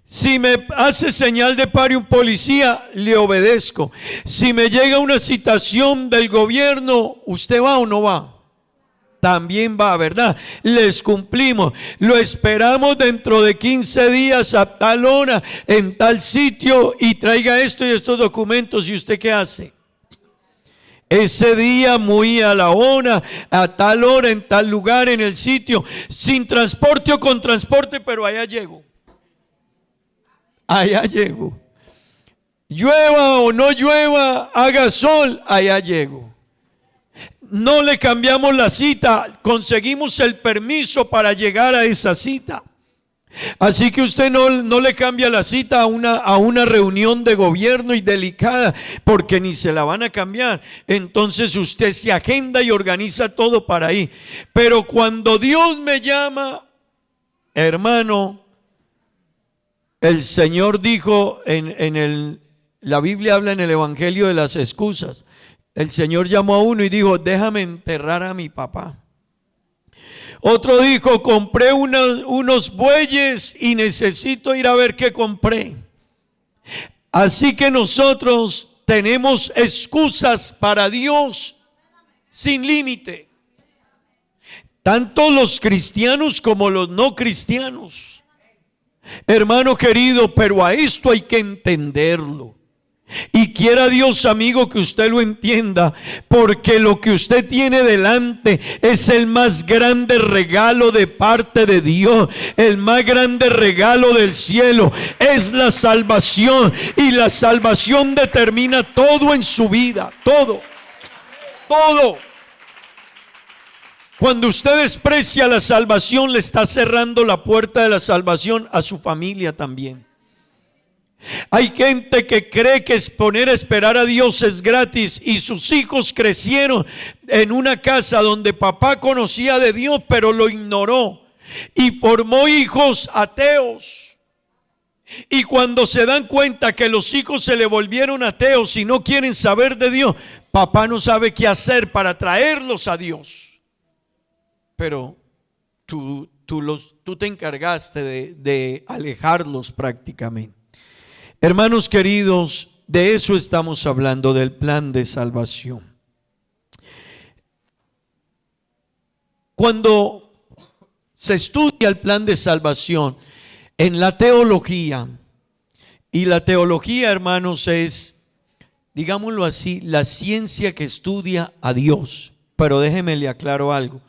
Si me hace señal de pare un policía, le obedezco. Si me llega una citación del gobierno, ¿usted va o no va? También va, ¿verdad? Les cumplimos. Lo esperamos dentro de 15 días a tal hora, en tal sitio, y traiga esto y estos documentos. ¿Y usted qué hace? Ese día, muy a la hora, a tal hora, en tal lugar, en el sitio, sin transporte o con transporte, pero allá llego. Allá llego. Llueva o no llueva, haga sol, allá llego. No le cambiamos la cita, conseguimos el permiso para llegar a esa cita. Así que usted no le cambia la cita a una reunión de gobierno y delicada, porque ni se la van a cambiar. Entonces usted se agenda y organiza todo para ahí. Pero cuando Dios me llama, hermano, el Señor dijo la Biblia habla en el Evangelio de las excusas. El Señor llamó a uno y dijo: déjame enterrar a mi papá. Otro dijo: compré unos bueyes y necesito ir a ver qué compré. Así que nosotros tenemos excusas para Dios sin límite. Tanto los cristianos como los no cristianos. Hermano querido, pero a esto hay que entenderlo. Y quiera Dios, amigo, que usted lo entienda, porque lo que usted tiene delante es el más grande regalo de parte de Dios. El más grande regalo del cielo es la salvación, y la salvación determina todo en su vida, todo. Cuando usted desprecia la salvación, le está cerrando la puerta de la salvación a su familia también. Hay gente que cree que poner a esperar a Dios es gratis, y sus hijos crecieron en una casa donde papá conocía de Dios pero lo ignoró y formó hijos ateos. Y cuando se dan cuenta que los hijos se le volvieron ateos y no quieren saber de Dios, papá no sabe qué hacer para traerlos a Dios. Pero tú te encargaste de alejarlos prácticamente. Hermanos queridos, de eso estamos hablando, del plan de salvación. Cuando se estudia el plan de salvación en la teología, y la teología, hermanos, es, digámoslo así, la ciencia que estudia a Dios. Pero déjeme le aclaro algo.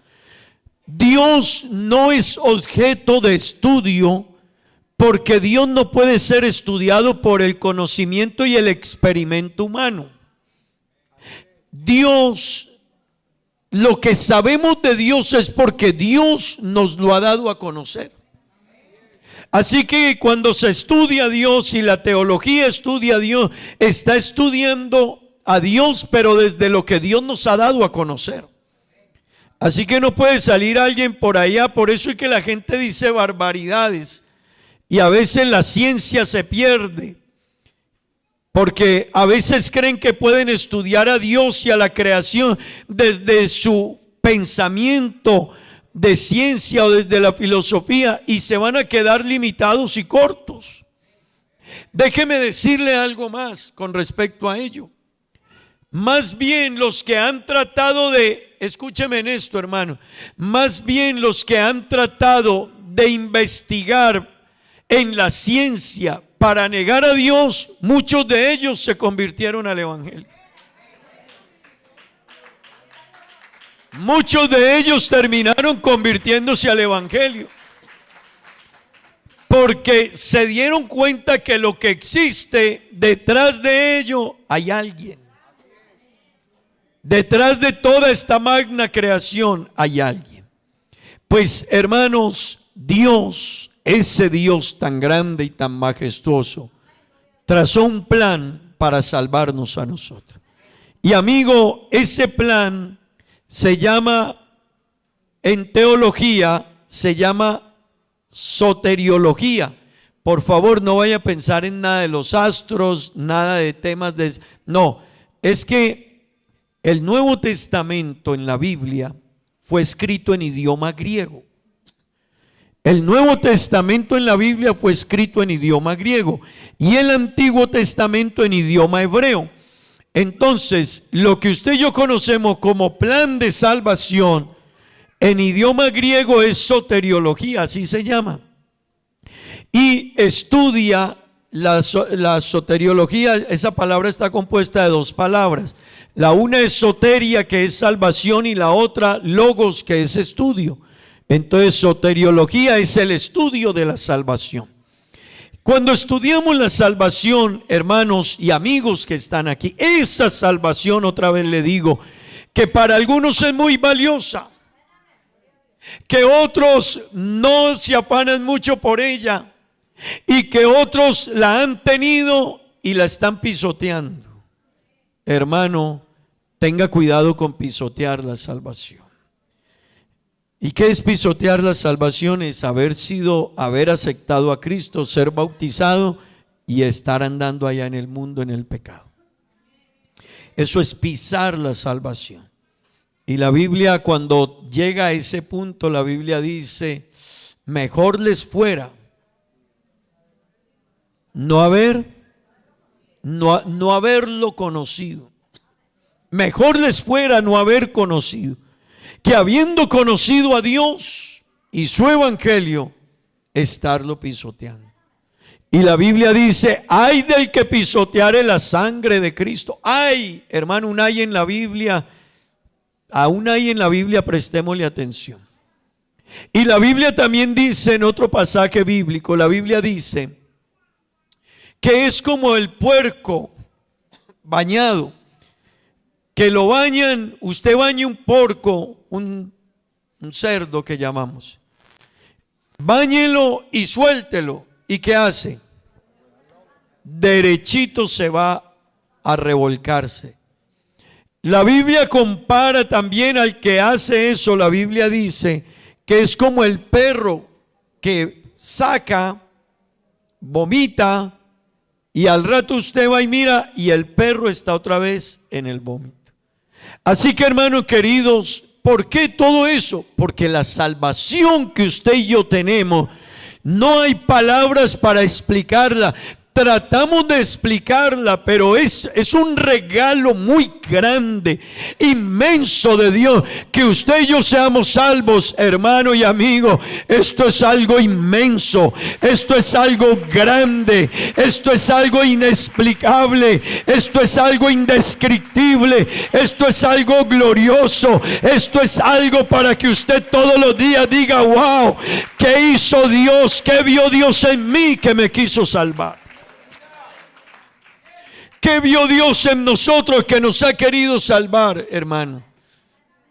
Dios no es objeto de estudio, porque Dios no puede ser estudiado por el conocimiento y el experimento humano. Dios, lo que sabemos de Dios es porque Dios nos lo ha dado a conocer. Así que cuando se estudia a Dios y la teología estudia a Dios, está estudiando a Dios, pero desde lo que Dios nos ha dado a conocer. Así que no puede salir alguien por allá. Por eso es que la gente dice barbaridades. Y a veces la ciencia se pierde, porque a veces creen que pueden estudiar a Dios y a la creación desde su pensamiento de ciencia o desde la filosofía, y se van a quedar limitados y cortos. Déjeme decirle algo más con respecto a ello. Más bien los que han tratado de, escúcheme en esto, hermano, más bien los que han tratado de investigar en la ciencia para negar a Dios, muchos de ellos se convirtieron al Evangelio. Muchos de ellos terminaron convirtiéndose al Evangelio, porque se dieron cuenta que lo que existe detrás de ello hay alguien. Detrás de toda esta magna creación hay alguien. Pues hermanos, Dios, ese Dios tan grande y tan majestuoso, trazó un plan para salvarnos a nosotros. Y amigo, ese plan se llama, en teología, se llama soteriología. Por favor, no vaya a pensar en nada de los astros, nada de temas de... No, es que el Nuevo Testamento en la Biblia fue escrito en idioma griego. El Nuevo Testamento en la Biblia fue escrito en idioma griego y el Antiguo Testamento en idioma hebreo. Entonces, lo que usted y yo conocemos como plan de salvación en idioma griego es soteriología, así se llama. Y estudia la soteriología, esa palabra está compuesta de dos palabras. La una es soteria, que es salvación, y la otra logos, que es estudio. Entonces, soteriología es el estudio de la salvación. Cuando estudiamos la salvación, hermanos y amigos que están aquí, esa salvación, otra vez le digo, que para algunos es muy valiosa, que otros no se afanan mucho por ella y que otros la han tenido y la están pisoteando. Hermano, tenga cuidado con pisotear la salvación. ¿Y qué es pisotear la salvación? Es haber aceptado a Cristo, ser bautizado y estar andando allá en el mundo en el pecado. Eso es pisar la salvación. Y la Biblia, cuando llega a ese punto, la Biblia dice, mejor les fuera no haberlo conocido. Mejor les fuera no haber conocido, que habiendo conocido a Dios y su evangelio, estarlo pisoteando. Y la Biblia dice, ay del que pisoteare la sangre de Cristo. Ay, hermano, un ay en la Biblia, aún hay en la Biblia, prestémosle atención. Y la Biblia también dice en otro pasaje bíblico, la Biblia dice que es como el puerco bañado, que lo bañan, usted baña un porco, un cerdo que llamamos, báñelo y suéltelo, ¿y qué hace? Derechito se va a revolcarse. La Biblia compara también al que hace eso. La Biblia dice que es como el perro que saca, vomita, y al rato usted va y mira y el perro está otra vez en el vómito. Así que, hermanos queridos, ¿por qué todo eso? Porque la salvación que usted y yo tenemos, no hay palabras para explicarla. Tratamos de explicarla, pero es un regalo muy grande, inmenso de Dios, que usted y yo seamos salvos, hermano y amigo. Esto es algo inmenso, esto es algo grande, esto es algo inexplicable, esto es algo indescriptible, esto es algo glorioso, esto es algo para que usted todos los días diga, wow, ¿qué hizo Dios? ¿Qué vio Dios en mí que me quiso salvar? ¿Qué vio Dios en nosotros que nos ha querido salvar, hermano?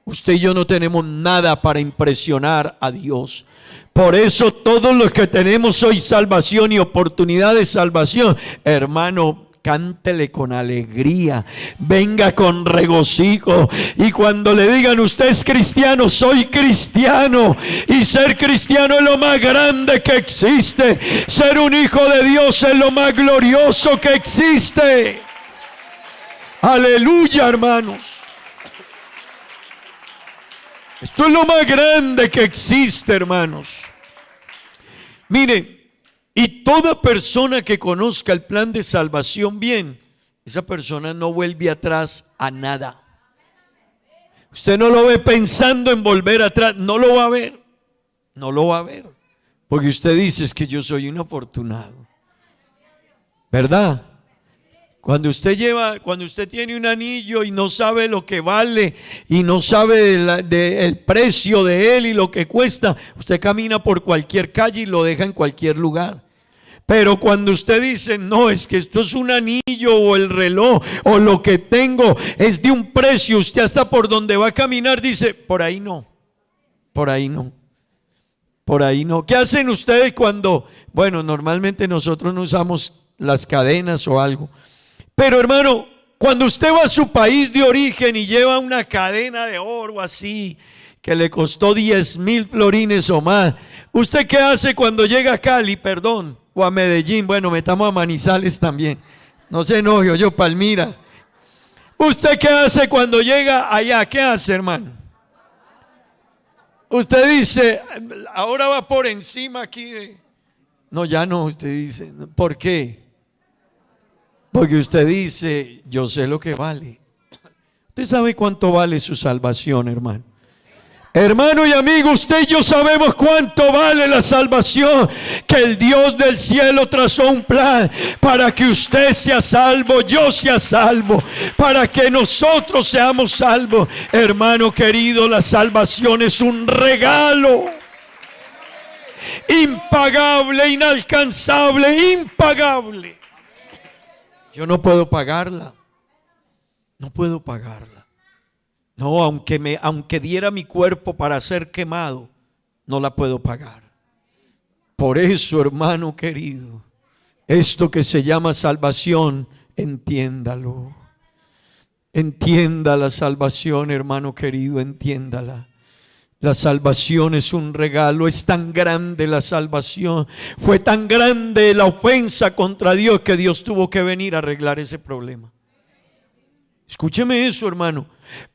Usted y yo no tenemos nada para impresionar a Dios. Por eso todos los que tenemos hoy salvación y oportunidad de salvación, hermano, cántele con alegría, venga con regocijo, y cuando le digan usted es cristiano, soy cristiano, y ser cristiano es lo más grande que existe, ser un hijo de Dios es lo más glorioso que existe. Aleluya, hermanos. Esto es lo más grande que existe, hermanos. Mire, y toda persona que conozca el plan de salvación bien, esa persona no vuelve atrás a nada. Usted no lo ve pensando en volver atrás, no lo va a ver. No lo va a ver. Porque usted dice, es que yo soy un afortunado, ¿verdad? Cuando usted tiene un anillo y no sabe lo que vale y no sabe el precio de él y lo que cuesta, usted camina por cualquier calle y lo deja en cualquier lugar. Pero cuando usted dice, no, es que esto es un anillo o el reloj o lo que tengo es de un precio, usted hasta por donde va a caminar dice, por ahí no, por ahí no, por ahí no. ¿Qué hacen ustedes cuando, bueno, normalmente nosotros no usamos las cadenas o algo, pero hermano, cuando usted va a su país de origen y lleva una cadena de oro así, que le costó 10,000 florines o más, ¿usted qué hace cuando llega a Cali, o a Medellín. Bueno, metamos a Manizales también. No se enoje, yo Palmira. ¿Usted qué hace cuando llega allá? ¿Qué hace, hermano? Usted dice, ahora va por encima aquí. No, ya no, usted dice, ¿por qué? Porque usted dice, yo sé lo que vale. Usted sabe cuánto vale su salvación, hermano. Hermano y amigo, usted y yo sabemos cuánto vale la salvación, que el Dios del cielo trazó un plan para que usted sea salvo, yo sea salvo, para que nosotros seamos salvos. Hermano querido, la salvación es un regalo impagable, inalcanzable, impagable. Yo no puedo pagarla, no puedo pagarla. No, aunque diera mi cuerpo para ser quemado, no la puedo pagar. Por eso, hermano querido, esto que se llama salvación, entiéndalo. Entienda la salvación, hermano querido, entiéndala. La salvación es un regalo, es tan grande la salvación, fue tan grande la ofensa contra Dios que Dios tuvo que venir a arreglar ese problema. Escúcheme eso, hermano.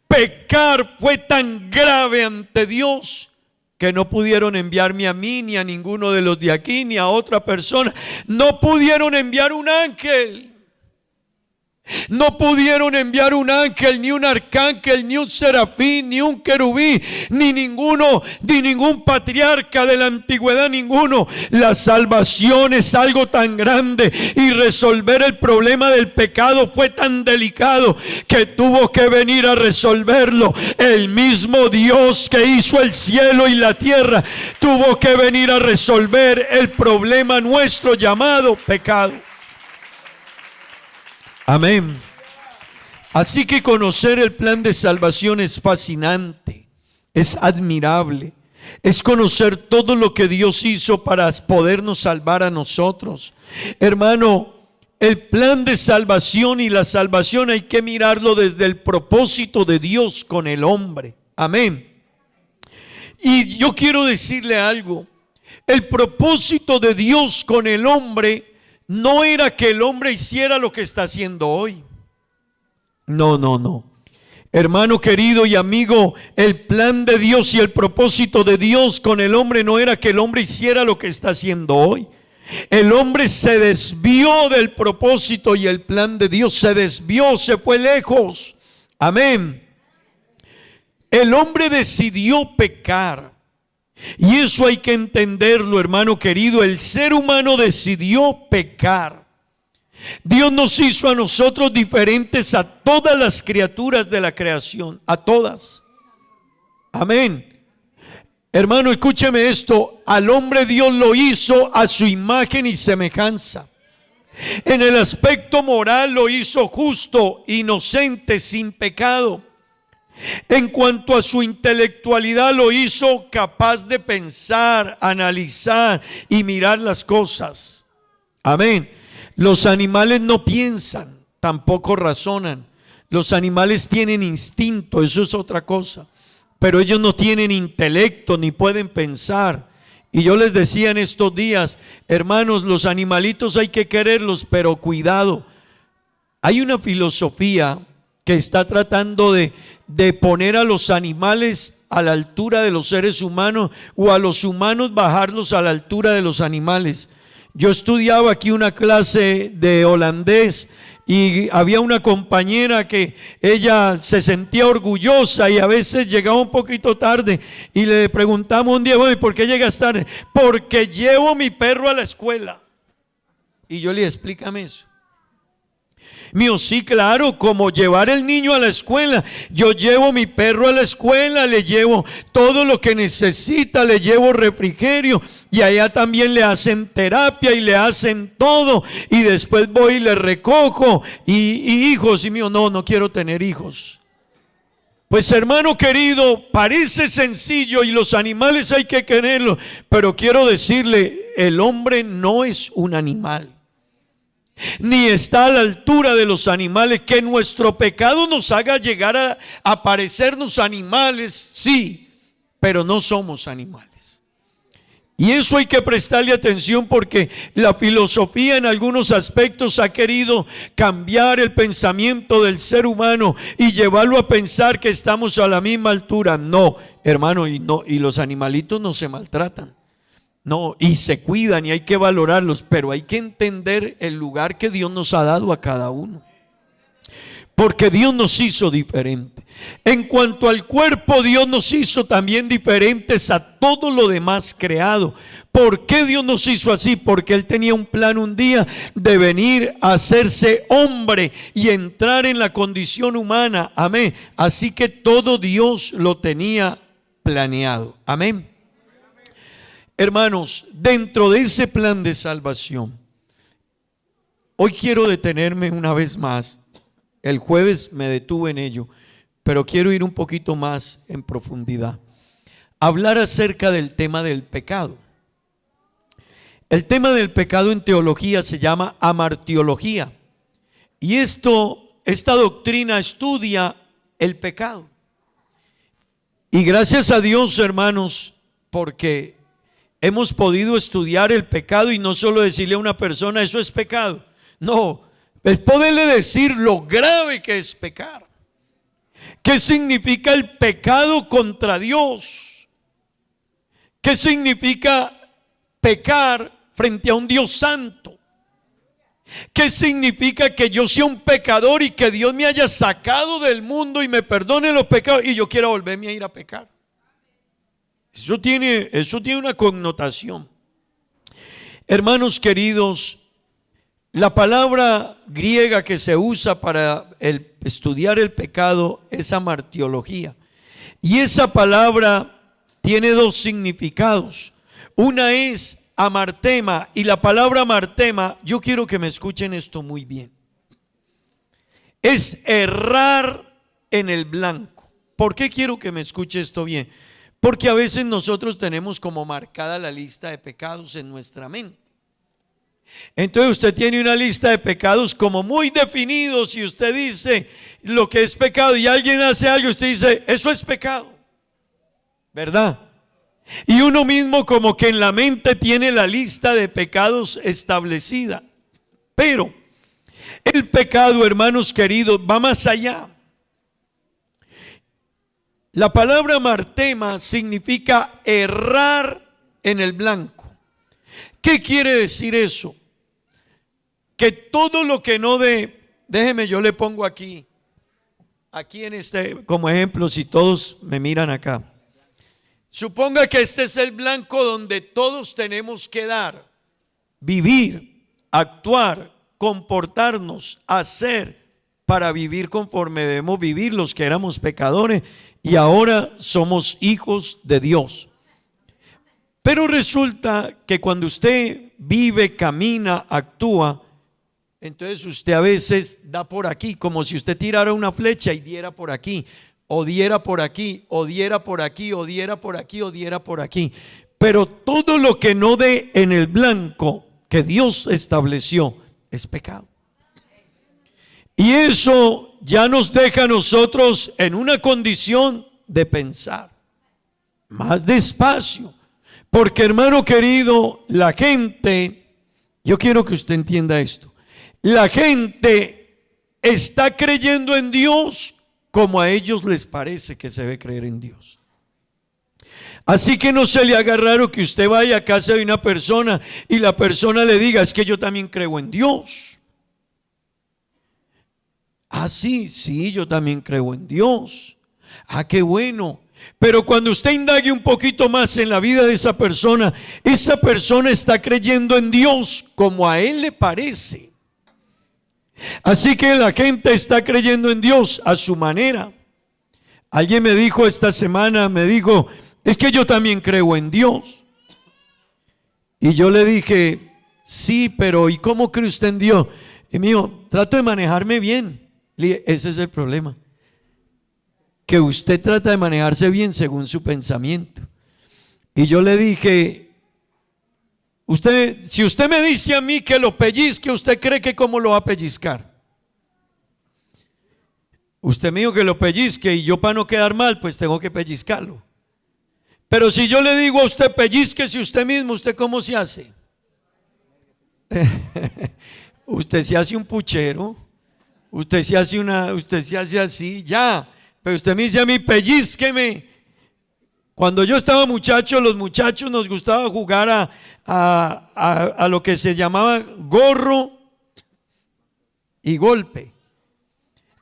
Pecar fue tan grave ante Dios que no pudieron enviarme a mí, ni a ninguno de los de aquí, ni a otra persona. No pudieron enviar un ángel. No pudieron enviar un ángel, ni un arcángel, ni un serafín, ni un querubín, ni ningún patriarca de la antigüedad, ninguno. La salvación es algo tan grande y resolver el problema del pecado fue tan delicado que tuvo que venir a resolverlo. El mismo Dios que hizo el cielo y la tierra tuvo que venir a resolver el problema nuestro llamado pecado. Amén. Así que conocer el plan de salvación es fascinante, es admirable, es conocer todo lo que Dios hizo para podernos salvar a nosotros. Hermano, el plan de salvación y la salvación hay que mirarlo desde el propósito de Dios con el hombre. Amén. Y yo quiero decirle algo, el propósito de Dios con el hombre no era que el hombre hiciera lo que está haciendo hoy. No. Hermano querido y amigo, el plan de Dios y el propósito de Dios con el hombre no era que el hombre hiciera lo que está haciendo hoy. El hombre se desvió del propósito y el plan de Dios, se desvió, se fue lejos. Amén. El hombre decidió pecar. Y eso hay que entenderlo, hermano querido. El ser humano decidió pecar. Dios nos hizo a nosotros diferentes a todas las criaturas de la creación, a todas. Amén. Hermano, escúcheme esto. Al hombre Dios lo hizo a su imagen y semejanza. En el aspecto moral lo hizo justo, inocente, sin pecado. En cuanto a su intelectualidad lo hizo capaz de pensar, analizar y mirar las cosas. Amén. Los animales no piensan, tampoco razonan. Los animales tienen instinto, eso es otra cosa. Pero ellos no tienen intelecto ni pueden pensar. Y yo les decía en estos días, hermanos, los animalitos hay que quererlos, pero cuidado. Hay una filosofía que está tratando de poner a los animales a la altura de los seres humanos o a los humanos bajarlos a la altura de los animales. Yo estudiaba aquí una clase de holandés y había una compañera que ella se sentía orgullosa y a veces llegaba un poquito tarde y le preguntamos un día, bueno, ¿por qué llegas tarde? Porque llevo mi perro a la escuela. Y yo le dije, explícame eso. Mío, sí, claro, como llevar el niño a la escuela. Yo llevo mi perro a la escuela, le llevo todo lo que necesita, le llevo refrigerio y allá también le hacen terapia y le hacen todo y después voy y le recojo y hijos. Y mío, no quiero tener hijos. Pues hermano querido, parece sencillo y los animales hay que quererlos, pero quiero decirle, el hombre no es un animal. Ni está a la altura de los animales. Que nuestro pecado nos haga llegar a parecernos animales, sí, pero no somos animales. Y eso hay que prestarle atención, porque la filosofía en algunos aspectos ha querido cambiar el pensamiento del ser humano y llevarlo a pensar que estamos a la misma altura. No, hermano, y los animalitos no se maltratan. No, y se cuidan y hay que valorarlos, pero hay que entender el lugar que Dios nos ha dado a cada uno. Porque Dios nos hizo diferente. En cuanto al cuerpo, Dios nos hizo también diferentes a todo lo demás creado. ¿Por qué Dios nos hizo así? Porque Él tenía un plan un día de venir a hacerse hombre y entrar en la condición humana. Amén. Así que todo Dios lo tenía planeado. Amén. Hermanos, dentro de ese plan de salvación, hoy quiero detenerme una vez más. El jueves me detuve en ello, pero quiero ir un poquito más en profundidad. Hablar acerca del tema del pecado. El tema del pecado en teología se llama amartiología. Y esta doctrina estudia el pecado. Y gracias a Dios, hermanos, porque hemos podido estudiar el pecado y no solo decirle a una persona, eso es pecado. No, es poderle decir lo grave que es pecar. ¿Qué significa el pecado contra Dios? ¿Qué significa pecar frente a un Dios santo? ¿Qué significa que yo sea un pecador y que Dios me haya sacado del mundo y me perdone los pecados y yo quiera volverme a ir a pecar? Eso tiene una connotación. Hermanos queridos, la palabra griega que se usa para estudiar el pecado es amartiología. Y esa palabra tiene dos significados. Una es amartema, y la palabra amartema, yo quiero que me escuchen esto muy bien. Es errar en el blanco. ¿Por qué quiero que me escuche esto bien? Porque a veces nosotros tenemos como marcada la lista de pecados en nuestra mente. Entonces usted tiene una lista de pecados como muy definidos y usted dice lo que es pecado y alguien hace algo y usted dice eso es pecado, ¿verdad? Y uno mismo como que en la mente tiene la lista de pecados establecida. Pero el pecado, hermanos queridos, va más allá. La palabra amartema significa errar en el blanco. ¿Qué quiere decir eso? Que todo lo que no déjeme, yo le pongo aquí en como ejemplo, si todos me miran acá. Suponga que este es el blanco donde todos tenemos que dar, vivir, actuar, comportarnos, hacer para vivir conforme debemos vivir los que éramos pecadores y ahora somos hijos de Dios. Pero resulta que cuando usted vive, camina, actúa, entonces usted a veces da por aquí, como si usted tirara una flecha y diera por aquí, o diera por aquí, o diera por aquí, o diera por aquí, o diera por aquí. Pero todo lo que no dé en el blanco que Dios estableció es pecado. Y eso ya nos deja a nosotros en una condición de pensar más despacio. Porque hermano querido, la gente, yo quiero que usted entienda esto, la gente está creyendo en Dios como a ellos les parece que se debe creer en Dios. Así que no se le haga raro que usted vaya a casa de una persona y la persona le diga, es que yo también creo en Dios. Ah, sí, yo también creo en Dios. Ah, qué bueno. Pero cuando usted indague un poquito más en la vida de esa persona está creyendo en Dios como a él le parece. Así que la gente está creyendo en Dios a su manera. Alguien me dijo esta semana, es que yo también creo en Dios. Y yo le dije, sí, pero ¿y cómo cree usted en Dios? Y me dijo, trato de manejarme bien. Le dije, ese es el problema. Que usted trata de manejarse bien según su pensamiento. Y yo le dije, si usted me dice a mí que lo pellizque, ¿usted cree que cómo lo va a pellizcar? Usted me dijo que lo pellizque y yo para no quedar mal, pues tengo que pellizcarlo. Pero si yo le digo a usted pellizquese usted mismo, ¿usted cómo se hace? Usted se hace un puchero, usted se hace así, ya. Pero usted me dice a mí, pellizqueme. Cuando yo estaba muchacho, los muchachos nos gustaba jugar a lo que se llamaba gorro y golpe.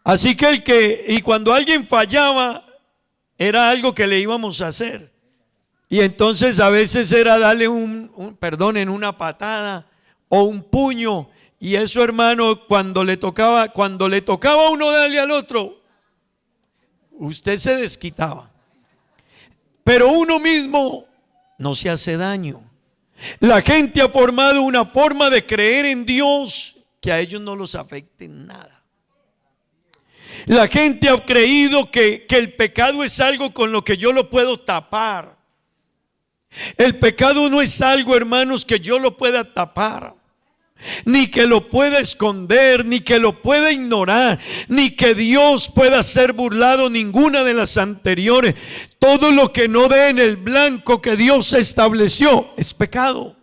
Así que y cuando alguien fallaba, era algo que le íbamos a hacer. Y entonces a veces era darle perdonen, una patada o un puño. Y eso, hermano, cuando le tocaba a uno darle al otro, usted se desquitaba. Pero uno mismo no se hace daño. La gente ha formado una forma de creer en Dios que a ellos no los afecte en nada. La gente ha creído que el pecado es algo con lo que yo lo puedo tapar. El pecado no es algo, hermanos, que yo lo pueda tapar, ni que lo pueda esconder, ni que lo pueda ignorar, ni que Dios pueda ser burlado, ninguna de las anteriores. Todo lo que no dé en el blanco que Dios estableció es pecado.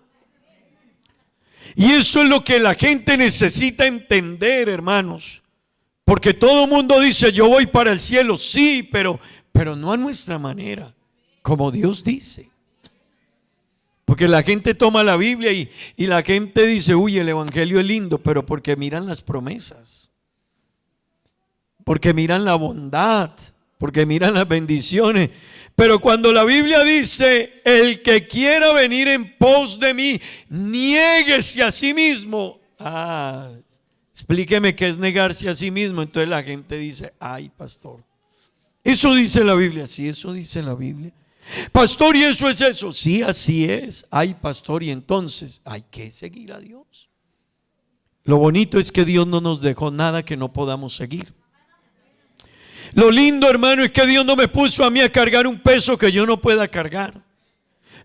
Y eso es lo que la gente necesita entender, hermanos. Porque todo el mundo dice, yo voy para el cielo, sí, pero no a nuestra manera, como Dios dice. Porque la gente toma la Biblia y la gente dice, uy, el evangelio es lindo, pero porque miran las promesas, porque miran la bondad, porque miran las bendiciones. Pero cuando la Biblia dice, el que quiera venir en pos de mí, niéguese a sí mismo. Explíqueme qué es negarse a sí mismo. Entonces la gente dice, ay, pastor, eso dice la Biblia. Sí, eso dice la Biblia. Pastor, ¿y eso es eso? Sí, así es. Ay, pastor, y entonces hay que seguir a Dios. Lo bonito es que Dios no nos dejó nada que no podamos seguir. Lo lindo, hermano, es que Dios no me puso a mí a cargar un peso que yo no pueda cargar.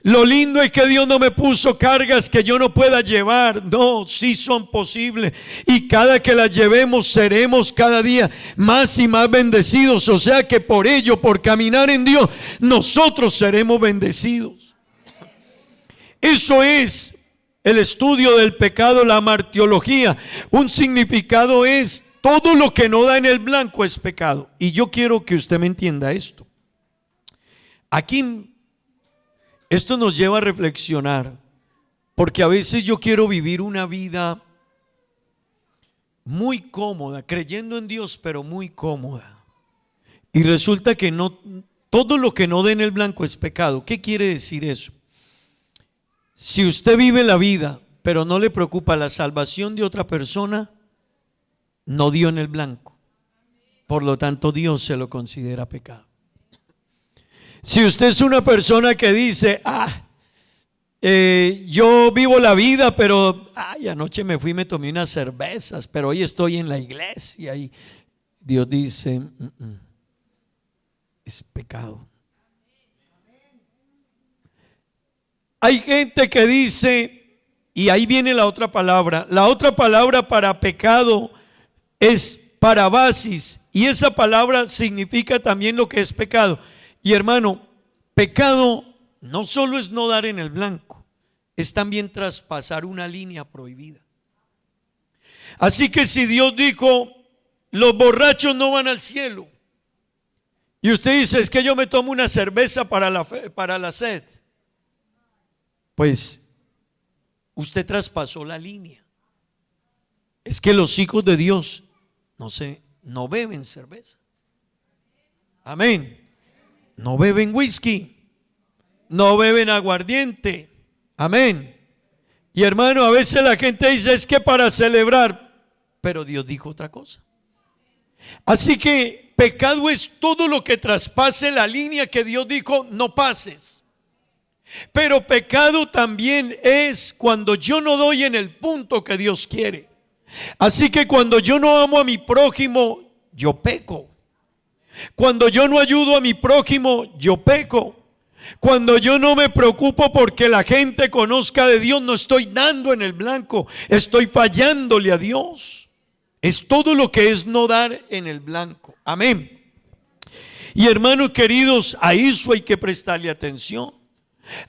Lo lindo es que Dios no me puso cargas que yo no pueda llevar. No, sí son posibles. Y cada que las llevemos seremos cada día más y más bendecidos. O sea que por ello, por caminar en Dios, nosotros seremos bendecidos. Eso es el estudio del pecado, la martiología. Un significado es todo lo que no da en el blanco es pecado. Y yo quiero que usted me entienda esto. Aquí esto nos lleva a reflexionar, porque a veces yo quiero vivir una vida muy cómoda, creyendo en Dios, pero muy cómoda. Y resulta que no, todo lo que no dé en el blanco es pecado. ¿Qué quiere decir eso? Si usted vive la vida, pero no le preocupa la salvación de otra persona, no dio en el blanco. Por lo tanto, Dios se lo considera pecado. Si usted es una persona que dice, yo vivo la vida, pero anoche me fui y me tomé unas cervezas, pero hoy estoy en la iglesia, y Dios dice, es pecado. Hay gente que dice, y ahí viene la otra palabra para pecado es parabasis, y esa palabra significa también lo que es pecado. Y hermano, pecado no solo es no dar en el blanco, es también traspasar una línea prohibida. Así que si Dios dijo, los borrachos no van al cielo, y usted dice, es que yo me tomo una cerveza para la sed, pues usted traspasó la línea. Es que los hijos de Dios no beben cerveza. Amén. No beben whisky, no beben aguardiente. Amén. Y hermano, a veces la gente dice, es que para celebrar, pero Dios dijo otra cosa. Así que pecado es todo lo que traspase la línea que Dios dijo no pases. Pero pecado también es cuando yo no doy en el punto que Dios quiere. Así que cuando yo no amo a mi prójimo, yo peco. Cuando yo no ayudo a mi prójimo, yo peco. Cuando yo no me preocupo porque la gente conozca de Dios, no estoy dando en el blanco, estoy fallándole a Dios. Es todo lo que es no dar en el blanco. Amén. Y hermanos queridos, a eso hay que prestarle atención.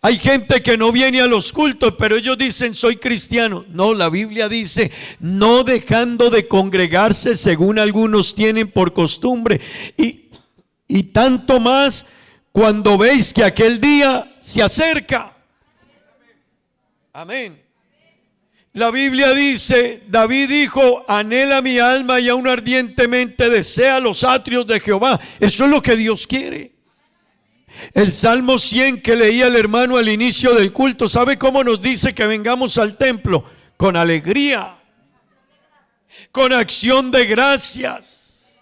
Hay gente que no viene a los cultos, pero ellos dicen soy cristiano. No, la Biblia dice no dejando de congregarse según algunos tienen por costumbre. Y tanto más cuando veis que aquel día se acerca. Amén. La Biblia dice, David dijo, anhela mi alma y aún ardientemente desea los atrios de Jehová. Eso es lo que Dios quiere. El Salmo 100 que leía el hermano al inicio del culto, ¿sabe cómo nos dice que vengamos al templo? Con alegría, con acción de gracias.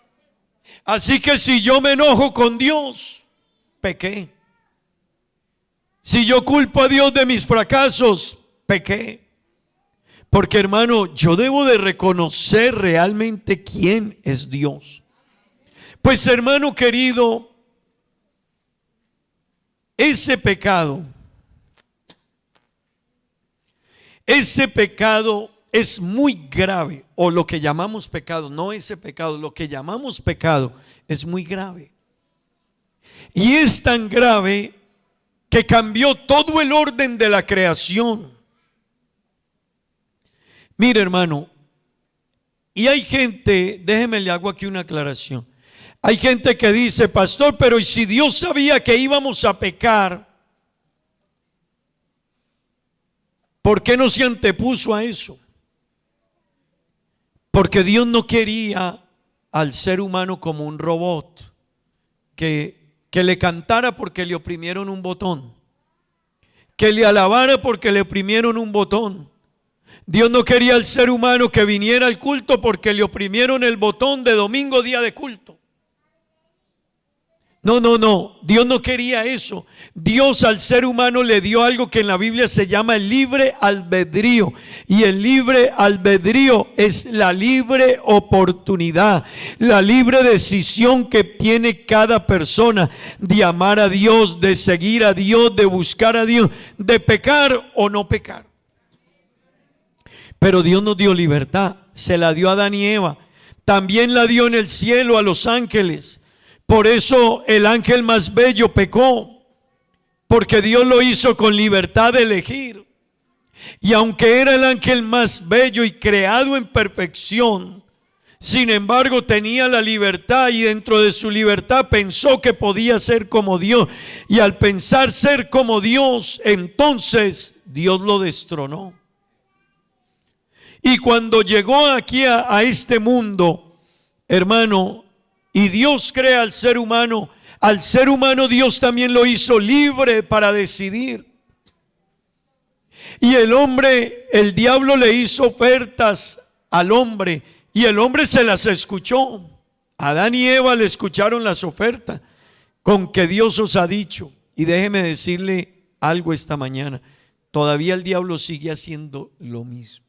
Así que si yo me enojo con Dios, pequé. Si yo culpo a Dios de mis fracasos, pequé. Porque hermano, yo debo de reconocer realmente quién es Dios. Pues hermano querido, ese pecado es muy grave, o lo que llamamos pecado, no ese pecado, lo que llamamos pecado es muy grave. Y es tan grave que cambió todo el orden de la creación. Mire hermano, y hay gente, déjeme le hago aquí una aclaración. Hay gente que dice, pastor, pero ¿y si Dios sabía que íbamos a pecar? ¿Por qué no se antepuso a eso? Porque Dios no quería al ser humano como un robot que le cantara porque le oprimieron un botón, que le alabara porque le oprimieron un botón. Dios no quería al ser humano que viniera al culto porque le oprimieron el botón de domingo, día de culto. No, Dios no quería eso. Dios al ser humano le dio algo que en la Biblia se llama el libre albedrío. Y el libre albedrío es la libre oportunidad, la libre decisión que tiene cada persona de amar a Dios, de seguir a Dios, de buscar a Dios, de pecar o no pecar. Pero Dios nos dio libertad, se la dio a Adán y Eva. También la dio en el cielo a los ángeles. Por eso el ángel más bello pecó, porque Dios lo hizo con libertad de elegir. Y aunque era el ángel más bello y creado en perfección, sin embargo tenía la libertad, y dentro de su libertad pensó que podía ser como Dios. Y al pensar ser como Dios, entonces Dios lo destronó. Y cuando llegó aquí a este mundo, hermano, y Dios crea al ser humano Dios también lo hizo libre para decidir. Y el diablo le hizo ofertas al hombre y el hombre se las escuchó. Adán y Eva le escucharon las ofertas con que Dios os ha dicho. Y déjeme decirle algo esta mañana, todavía el diablo sigue haciendo lo mismo.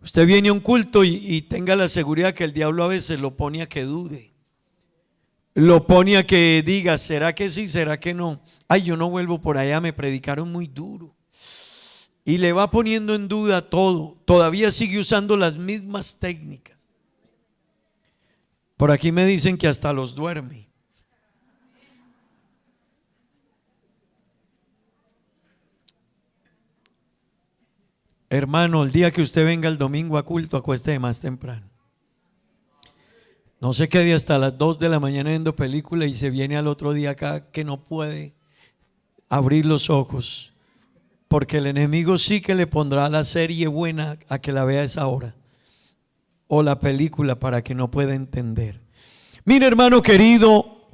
Usted viene a un culto y tenga la seguridad que el diablo a veces lo pone a que dude, lo pone a que diga, ¿será que sí? ¿Será que no? Ay, yo no vuelvo por allá, me predicaron muy duro. Y le va poniendo en duda todo, todavía sigue usando las mismas técnicas. Por aquí me dicen que hasta los duerme. Hermano, el día que usted venga el domingo a culto, acuéstese más temprano. No se quede hasta las 2 de la mañana viendo película y se viene al otro día acá que no puede abrir los ojos, porque el enemigo sí que le pondrá la serie buena a que la vea a esa hora, o la película para que no pueda entender. Mire hermano querido,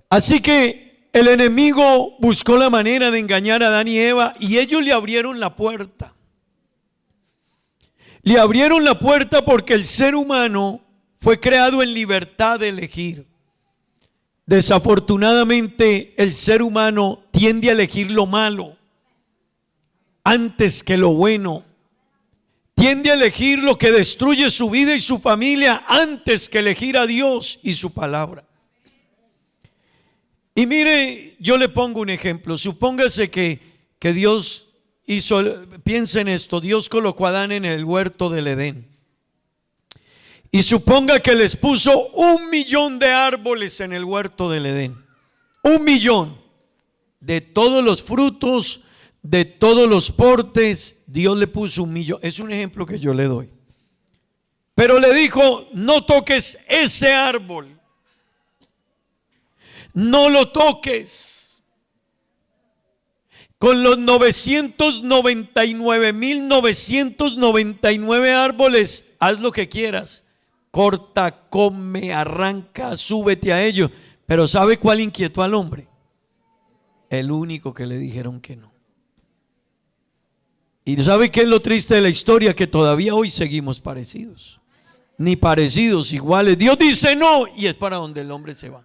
así que el enemigo buscó la manera de engañar a Adán y Eva y ellos le abrieron la puerta. Le abrieron la puerta porque el ser humano fue creado en libertad de elegir. Desafortunadamente el ser humano tiende a elegir lo malo antes que lo bueno. Tiende a elegir lo que destruye su vida y su familia antes que elegir a Dios y su palabra. Y mire, yo le pongo un ejemplo. Supóngase que Dios hizo, piensa en esto, Dios colocó a Adán en el huerto del Edén. y suponga que les puso 1.000.000 de árboles en el huerto del Edén. 1.000.000 de todos los frutos, de todos los portes. Dios le puso 1.000.000. Es un ejemplo que yo le doy. Pero le dijo: no toques ese árbol. No lo toques. Con los 999.999 árboles, haz lo que quieras. Corta, come, arranca, súbete a ellos. Pero ¿sabe cuál inquietó al hombre? El único que le dijeron que no. Y ¿sabe qué es lo triste de la historia? Que todavía hoy seguimos parecidos. Ni parecidos, iguales. Dios dice no y es para donde el hombre se va.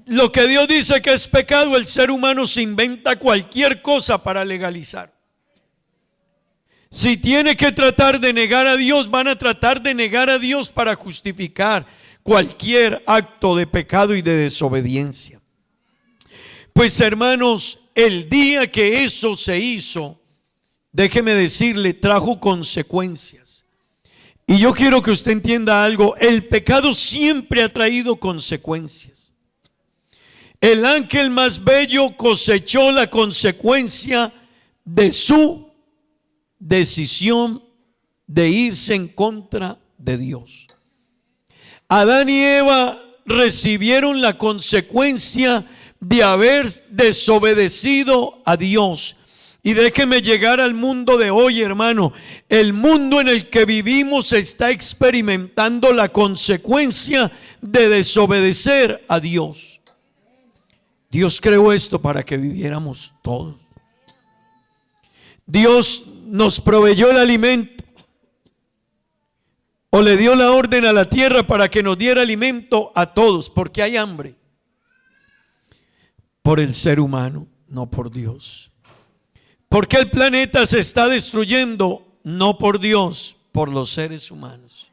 Lo que Dios dice que es pecado, el ser humano se inventa cualquier cosa para legalizar. Si tiene que tratar de negar a Dios, van a tratar de negar a Dios para justificar cualquier acto de pecado y de desobediencia. Pues hermanos, el día que eso se hizo, déjeme decirle, trajo consecuencias. Y yo quiero que usted entienda algo: el pecado siempre ha traído consecuencias. El ángel más bello cosechó la consecuencia de su decisión de irse en contra de Dios. Adán y Eva recibieron la consecuencia de haber desobedecido a Dios. Y déjeme llegar al mundo de hoy, hermano. El mundo en el que vivimos está experimentando la consecuencia de desobedecer a Dios. Dios creó esto para que viviéramos todos. Dios nos proveyó el alimento, o le dio la orden a la tierra para que nos diera alimento a todos, porque hay hambre. Por el ser humano, no por Dios. ¿Por qué el planeta se está destruyendo? No por Dios, por los seres humanos.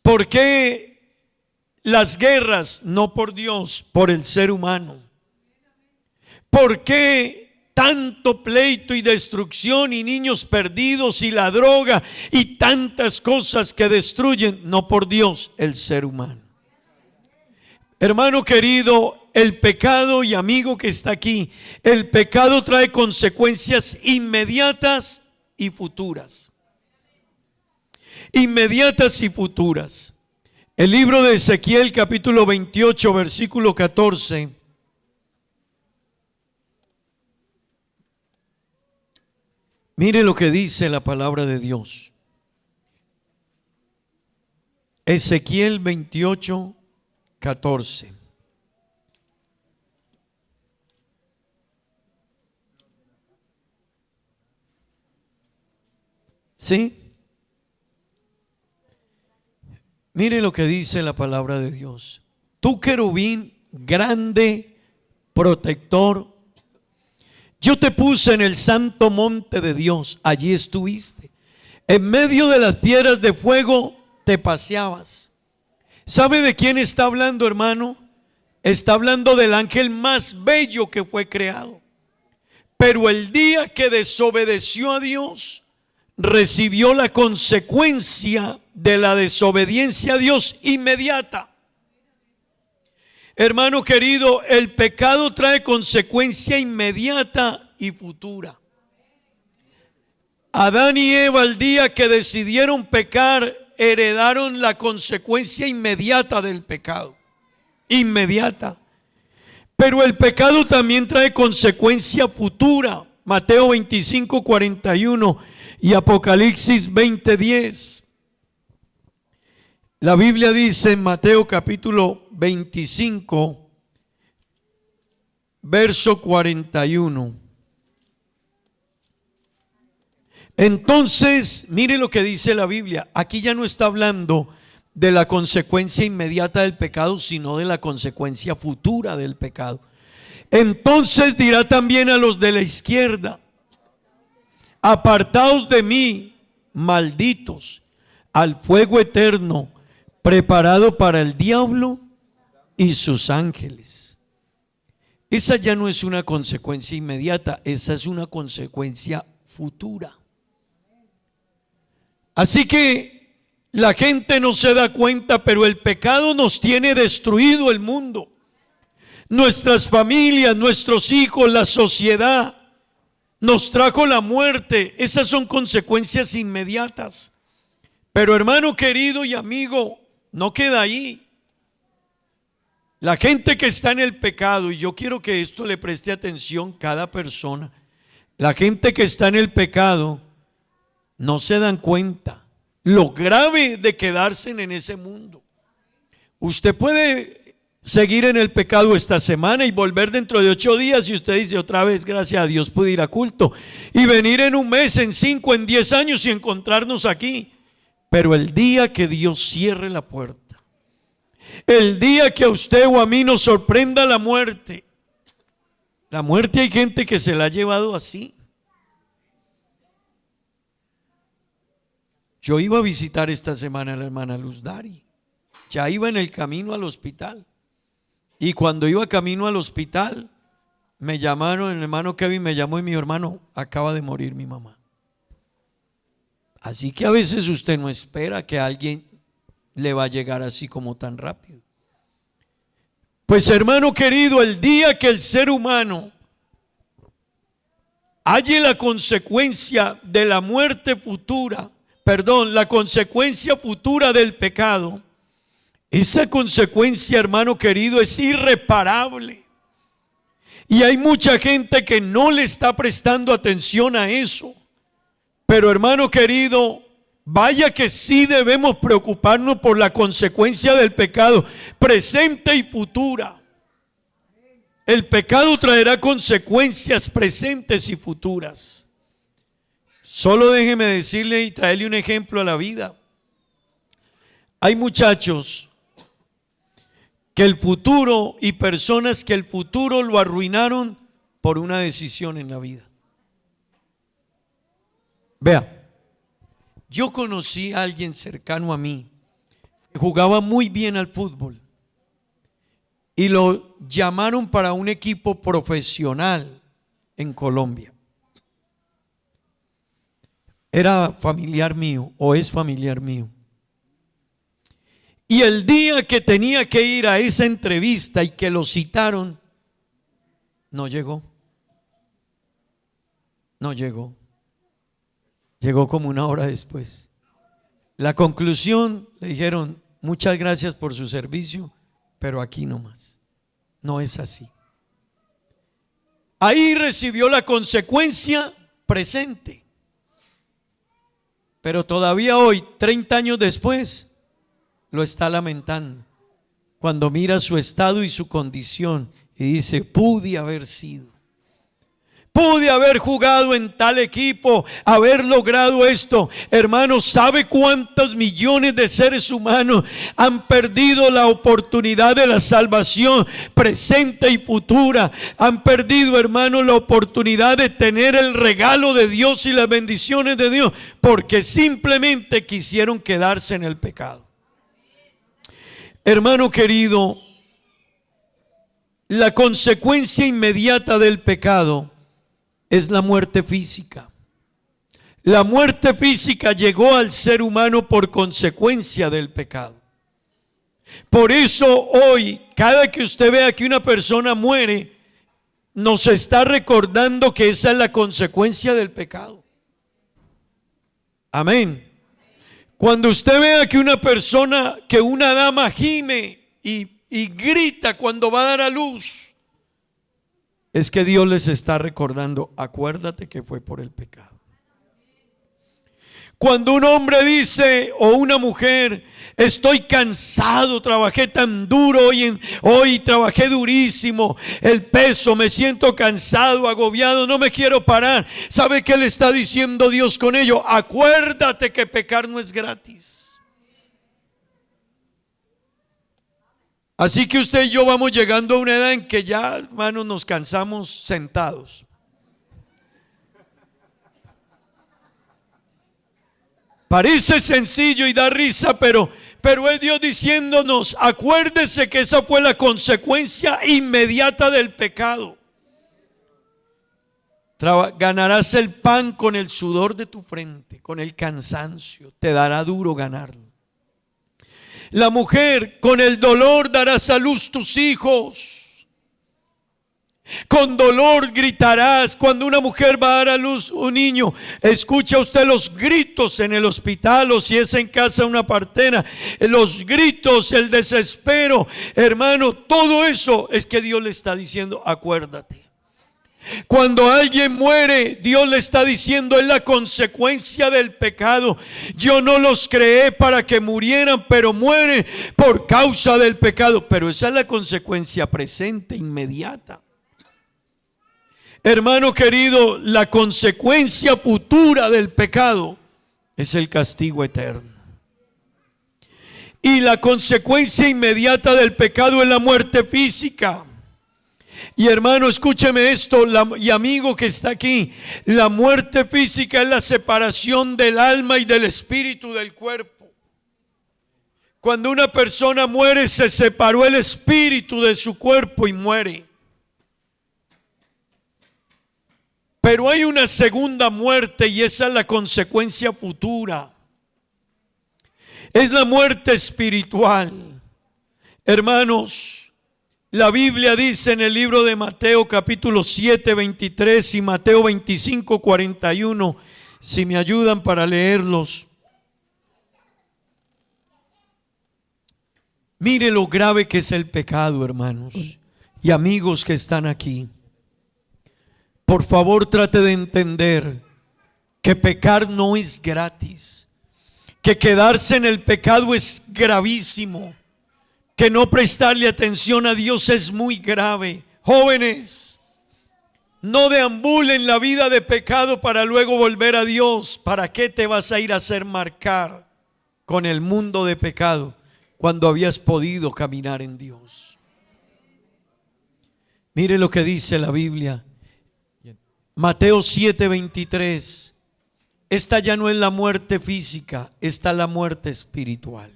¿Por qué las guerras? No por Dios, por el ser humano. ¿Por qué tanto pleito y destrucción y niños perdidos y la droga y tantas cosas que destruyen? No por Dios, el ser humano. Hermano querido, el pecado, y amigo que está aquí, el pecado trae consecuencias inmediatas y futuras. Inmediatas y futuras. El libro de Ezequiel, capítulo 28, versículo 14. Mire lo que dice la palabra de Dios. Ezequiel 28, 14. ¿Sí? Mire lo que dice la palabra de Dios. Tú, querubín grande, protector, yo te puse en el santo monte de Dios, allí estuviste. En medio de las piedras de fuego te paseabas. ¿Sabe de quién está hablando, hermano? Está hablando del ángel más bello que fue creado. Pero el día que desobedeció a Dios, recibió la consecuencia de la desobediencia a Dios inmediata. Hermano querido, el pecado trae consecuencia inmediata y futura. Adán y Eva, el día que decidieron pecar, heredaron la consecuencia inmediata del pecado. Inmediata. Pero el pecado también trae consecuencia futura. Mateo 25, 41 y Apocalipsis 20, 10. La Biblia dice en Mateo capítulo 25, verso 41. Entonces, mire lo que dice la Biblia. Aquí ya no está hablando de la consecuencia inmediata del pecado, sino de la consecuencia futura del pecado. Entonces dirá también a los de la izquierda: apartaos de mí, malditos, al fuego eterno, preparado para el diablo y sus ángeles. Esa ya no es una consecuencia inmediata, esa es una consecuencia futura. Así que La gente no se da cuenta, pero el pecado nos tiene destruido el mundo. Nuestras familias, nuestros hijos, la sociedad, nos trajo la muerte. Esas son consecuencias inmediatas. Pero hermano querido y amigo, no queda ahí. La gente que está en el pecado, y yo quiero que esto le preste atención cada persona, la gente que está en el pecado no se dan cuenta lo grave de quedarse en ese mundo. Usted puede seguir en el pecado esta semana y volver dentro de 8 días y usted dice otra vez, gracias a Dios pude ir a culto, y venir en un mes, en 5, en 10 años y encontrarnos aquí. Pero el día que Dios cierre la puerta, el día que a usted o a mí nos sorprenda la muerte hay gente que se la ha llevado así. Yo iba a visitar esta semana a la hermana Luz Dari. Ya iba en el camino al hospital. Y cuando iba camino al hospital, me llamaron, el hermano Kevin me llamó y me dijo, hermano, acaba de morir mi mamá. Así que a veces usted no espera que a alguien le va a llegar así como tan rápido. Pues hermano querido, el día que el ser humano halle la consecuencia de la muerte futura, la consecuencia futura del pecado, esa consecuencia, hermano querido, es irreparable. Y hay mucha gente que no le está prestando atención a eso. Pero hermano querido, vaya que sí debemos preocuparnos por la consecuencia del pecado, presente y futura. El pecado traerá consecuencias presentes y futuras. Solo déjeme decirle y traerle un ejemplo a la vida. Hay muchachos que el futuro y personas que el futuro lo arruinaron por una decisión en la vida. Vea, yo conocí a alguien cercano a mí que jugaba muy bien al fútbol y lo llamaron para un equipo profesional en Colombia. Era familiar mío o es familiar mío. Y el día que tenía que ir a esa entrevista y que lo citaron, no llegó. No llegó. Llegó como una hora después. La conclusión, le dijeron, muchas gracias por su servicio, pero aquí no más. No es así. Ahí recibió la consecuencia presente. Pero todavía hoy, 30 años después, lo está lamentando. Cuando mira su estado y su condición y dice, pude haber sido. Pude haber jugado en tal equipo, haber logrado esto. Hermanos, ¿sabe cuántos millones de seres humanos han perdido la oportunidad de la salvación presente y futura? Han perdido, hermanos, la oportunidad de tener el regalo de Dios y las bendiciones de Dios porque simplemente quisieron quedarse en el pecado. Hermano querido, la consecuencia inmediata del pecado es la muerte física. La muerte física llegó al ser humano por consecuencia del pecado. Por eso hoy, cada que usted vea que una persona muere, nos está recordando que esa es la consecuencia del pecado. Amén. Cuando usted vea que una persona, que una dama gime y grita cuando va a dar a luz, es que Dios les está recordando, acuérdate que fue por el pecado. Cuando un hombre dice, o una mujer, estoy cansado, trabajé tan duro hoy trabajé durísimo, el peso, me siento cansado, agobiado, no me quiero parar. ¿Sabe qué le está diciendo Dios con ello? Acuérdate que pecar no es gratis. Así que usted y yo vamos llegando a una edad en que ya, hermanos, nos cansamos sentados. Parece sencillo y da risa, pero es Dios diciéndonos, acuérdese que esa fue la consecuencia inmediata del pecado. Ganarás el pan con el sudor de tu frente, con el cansancio, te dará duro ganarlo. La mujer, con el dolor darás a luz tus hijos. Con dolor gritarás. Cuando una mujer va a dar a luz un niño, escucha usted los gritos en el hospital, o si es en casa una partera, los gritos, el desespero, hermano, todo eso es que Dios le está diciendo, acuérdate. Cuando alguien muere, Dios le está diciendo, es la consecuencia del pecado. Yo no los creé para que murieran, pero mueren por causa del pecado. Pero esa es la consecuencia presente, inmediata. Hermano querido, la consecuencia futura del pecado es el castigo eterno. Y la consecuencia inmediata del pecado es la muerte física. Y hermano, escúcheme esto, y amigo que está aquí, la muerte física es la separación del alma y del espíritu del cuerpo. Cuando una persona muere, se separó el espíritu de su cuerpo y muere. Pero hay una segunda muerte y esa es la consecuencia futura. Es la muerte espiritual. Hermanos, la Biblia dice en el libro de Mateo capítulo 7, 23 y Mateo 25, 41, si me ayudan para leerlos. Mire lo grave que es el pecado, hermanos y amigos que están aquí. Por favor, trate de entender que pecar no es gratis, que quedarse en el pecado es gravísimo, que no prestarle atención a Dios es muy grave. Jóvenes, no deambulen la vida de pecado para luego volver a Dios. ¿Para qué te vas a ir a hacer marcar con el mundo de pecado cuando habías podido caminar en Dios? Mire lo que dice la Biblia. Mateo 7:23. Esta ya no es la muerte física, esta es la muerte espiritual.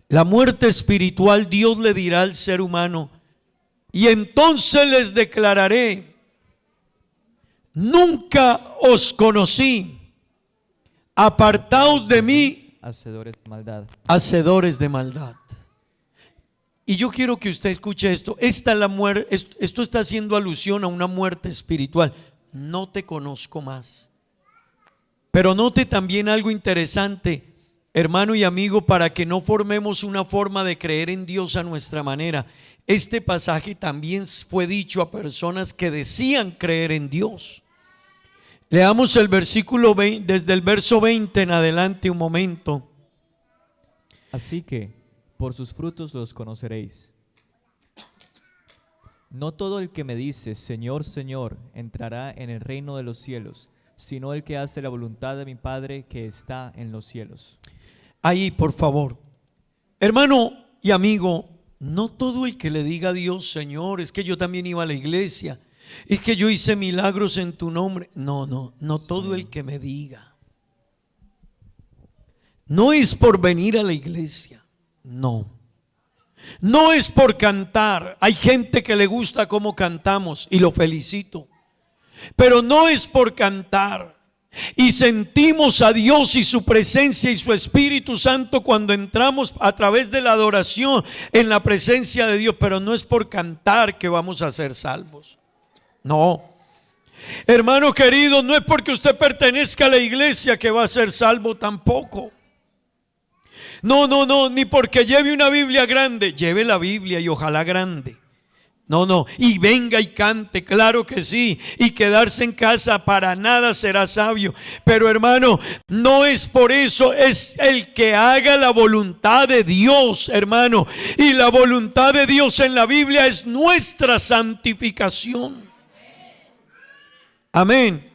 La muerte espiritual Dios le dirá al ser humano, y entonces les declararé, nunca os conocí, apartaos de mí, Hacedores de maldad. hacedores de maldad. Y yo quiero que usted escuche esto. Esta es la muerte, esto está haciendo alusión a una muerte espiritual. No te conozco más. Pero note también algo interesante, hermano y amigo, para que no formemos una forma de creer en Dios a nuestra manera. Este pasaje también fue dicho a personas que decían creer en Dios. Leamos el versículo 20, desde el verso 20 en adelante un momento. Así que por sus frutos los conoceréis. No todo el que me dice, Señor, Señor, entrará en el reino de los cielos, sino el que hace la voluntad de mi Padre que está en los cielos. Ahí, por favor. Hermano y amigo, no todo el que le diga a Dios, Señor, es que yo también iba a la iglesia, es que yo hice milagros en tu nombre. No todo el que me diga. No es por venir a la iglesia. No es por cantar. Hay gente que le gusta cómo cantamos y lo felicito, pero no es por cantar. Y sentimos a Dios y su presencia y su Espíritu Santo cuando entramos a través de la adoración en la presencia de Dios, pero no es por cantar que vamos a ser salvos. No, hermano querido, no es porque usted pertenezca a la iglesia que va a ser salvo tampoco. No, ni porque lleve una Biblia grande. Lleve la Biblia y ojalá grande. No, y venga y cante, claro que sí. Y quedarse en casa para nada será sabio. Pero hermano, no es por eso, es el que haga la voluntad de Dios, hermano. Y la voluntad de Dios en la Biblia es nuestra santificación. Amén.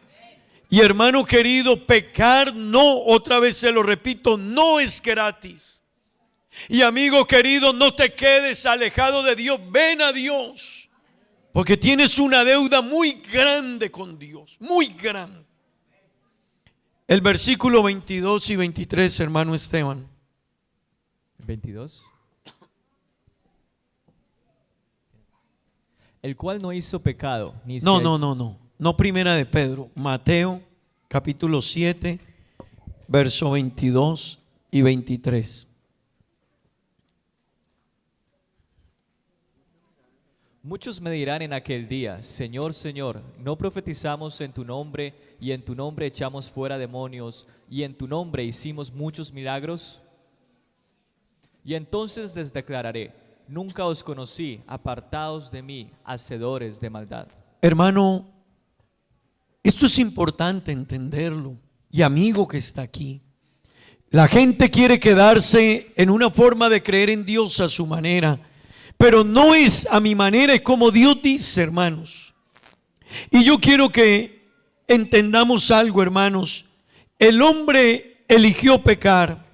Y hermano querido, pecar no, otra vez se lo repito, no es gratis. Y amigo querido, no te quedes alejado de Dios, ven a Dios, porque tienes una deuda muy grande con Dios, muy grande. El versículo 22 y 23, hermano Esteban. 22. El cual no hizo pecado, ni No, primera de Pedro, Mateo capítulo 7, verso 22 y 23. Muchos me dirán en aquel día, Señor, Señor, ¿no profetizamos en tu nombre, y en tu nombre echamos fuera demonios, y en tu nombre hicimos muchos milagros? Y entonces les declararé, nunca os conocí, apartaos de mí, hacedores de maldad. Hermano, esto es importante entenderlo. Y amigo que está aquí, la gente quiere quedarse en una forma de creer en Dios a su manera, pero no es a mi manera, es como Dios dice, hermanos. Y yo quiero que entendamos algo, hermanos. El hombre eligió pecar,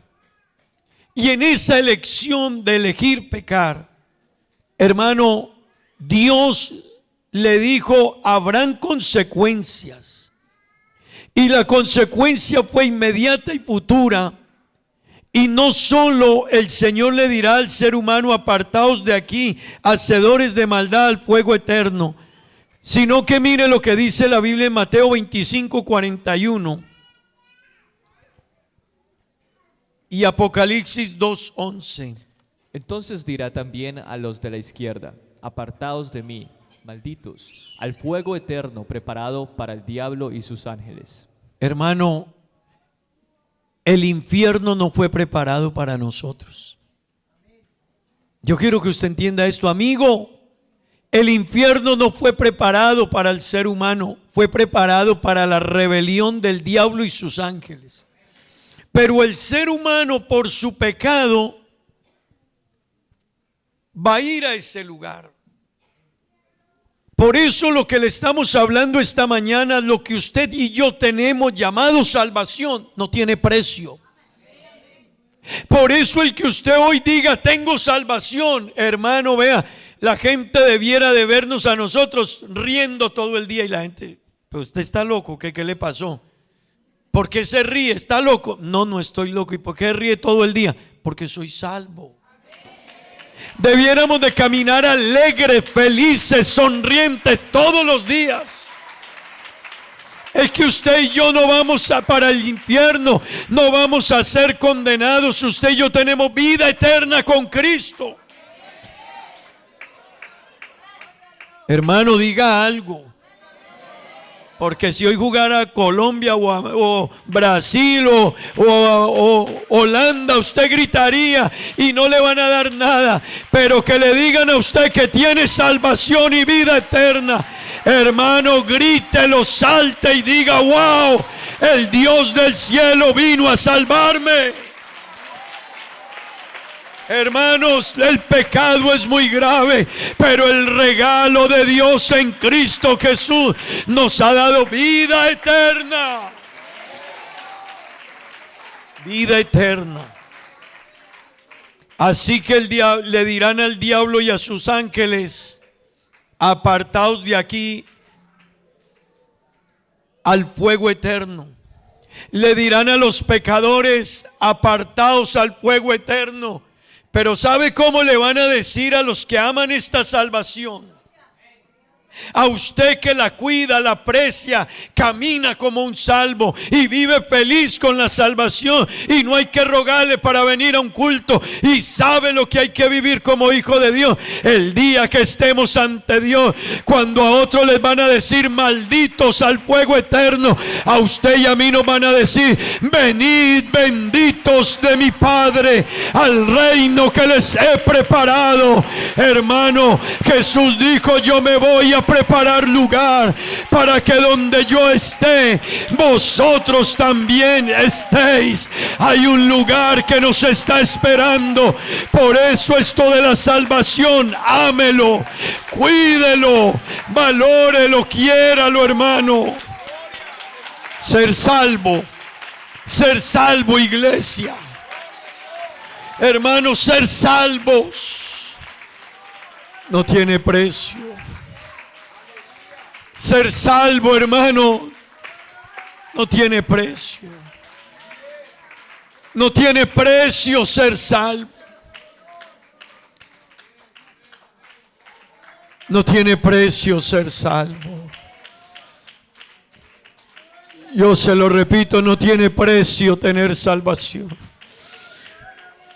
y en esa elección de elegir pecar, hermano, Dios le dijo, habrán consecuencias. Y la consecuencia fue inmediata y futura. Y no solo el Señor le dirá al ser humano, apartaos de aquí, hacedores de maldad, al fuego eterno, sino que mire lo que dice la Biblia en Mateo 25:41 y Apocalipsis 2:11. Entonces dirá también a los de la izquierda, apartaos de mí, malditos, al fuego eterno preparado para el diablo y sus ángeles. Hermano, el infierno no fue preparado para nosotros. Yo quiero que usted entienda esto, amigo. El infierno no fue preparado para el ser humano, fue preparado para la rebelión del diablo y sus ángeles. Pero el ser humano, por su pecado, va a ir a ese lugar. Por eso lo que le estamos hablando esta mañana, lo que usted y yo tenemos llamado salvación, no tiene precio. Por eso el que usted hoy diga, tengo salvación, hermano, vea, la gente debiera de vernos a nosotros riendo todo el día, y la gente, pero usted está loco, ¿qué le pasó? ¿Por qué se ríe? ¿Está loco? No, no estoy loco. ¿Y por qué ríe todo el día? Porque soy salvo. Debiéramos de caminar alegres, felices, sonrientes todos los días. Es que usted y yo no vamos para el infierno, no vamos a ser condenados. Usted y yo tenemos vida eterna con Cristo. Hermano, diga algo. Porque si hoy jugara Colombia o Brasil o Holanda, usted gritaría y no le van a dar nada. Pero que le digan a usted que tiene salvación y vida eterna, hermano, grítelo, salte y diga, wow, el Dios del cielo vino a salvarme. Hermanos, el pecado es muy grave, pero el regalo de Dios en Cristo Jesús nos ha dado vida eterna. Vida eterna. Así que le dirán al diablo y a sus ángeles, apartaos de aquí al fuego eterno. Le dirán a los pecadores, apartaos al fuego eterno. Pero ¿sabe cómo le van a decir a los que aman esta salvación? A usted que la cuida, la aprecia, camina como un salvo y vive feliz con la salvación, y no hay que rogarle para venir a un culto, y sabe lo que hay que vivir como hijo de Dios. El día que estemos ante Dios, cuando a otros les van a decir malditos al fuego eterno, a usted y a mí nos van a decir, venid benditos de mi Padre al reino que les he preparado. Hermano, Jesús dijo, yo me voy a preparar lugar para que donde yo esté, vosotros también estéis. Hay un lugar que nos está esperando. Por eso esto de la salvación, ámelo, cuídelo, valórelo, quiéralo, hermano. Ser salvo, iglesia. Hermanos, ser salvos no tiene precio. Ser salvo, hermano, no tiene precio. No tiene precio ser salvo. No tiene precio ser salvo. Yo se lo repito, no tiene precio tener salvación.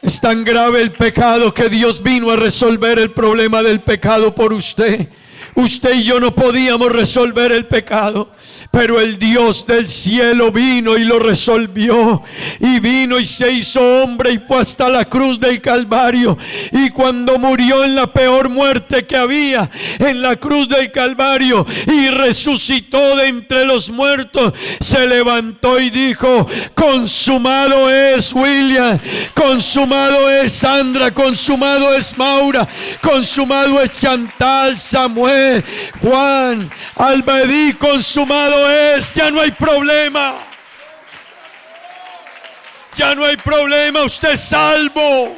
Es tan grave el pecado que Dios vino a resolver el problema del pecado por usted. Usted y yo no podíamos resolver el pecado, pero el Dios del cielo vino y lo resolvió. Y vino y se hizo hombre y fue hasta la cruz del Calvario. Y cuando murió en la peor muerte que había, en la cruz del Calvario, y resucitó de entre los muertos, se levantó y dijo: consumado es, William, consumado es, Sandra, consumado es, Maura, consumado es, Chantal, Samuel, Juan, Albedí, consumado es. Ya no hay problema. Ya no hay problema, usted es salvo.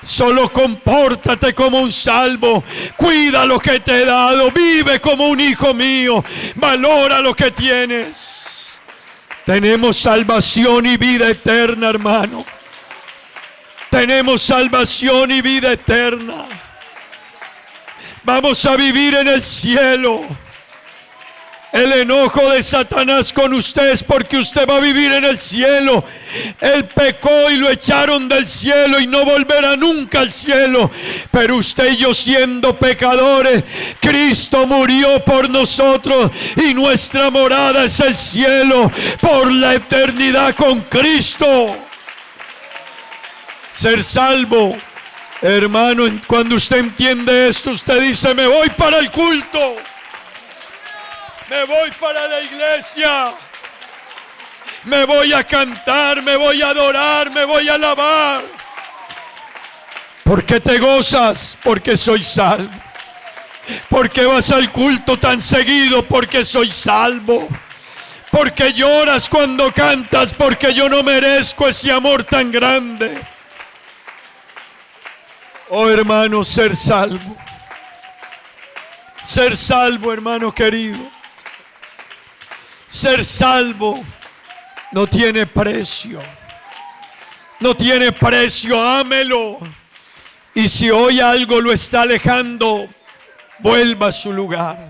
Solo compórtate como un salvo. Cuida lo que te he dado. Vive como un hijo mío. Valora lo que tienes. Tenemos salvación y vida eterna, hermano. Tenemos salvación y vida eterna. Vamos a vivir en el cielo. El enojo de Satanás con usted es porque usted va a vivir en el cielo. Él pecó y lo echaron del cielo y no volverá nunca al cielo. Pero usted y yo, siendo pecadores, Cristo murió por nosotros y nuestra morada es el cielo por la eternidad con Cristo. Ser salvo, hermano, cuando usted entiende esto, usted dice: me voy para el culto, me voy para la iglesia, me voy a cantar, me voy a adorar, me voy a alabar. ¿Por qué te gozas? Porque soy salvo. ¿Por qué vas al culto tan seguido? Porque soy salvo. ¿Por qué lloras cuando cantas? Porque yo no merezco ese amor tan grande. Oh, hermano, ser salvo. Ser salvo, hermano querido. Ser salvo no tiene precio. No tiene precio, ámelo. Y si hoy algo lo está alejando, vuelva a su lugar.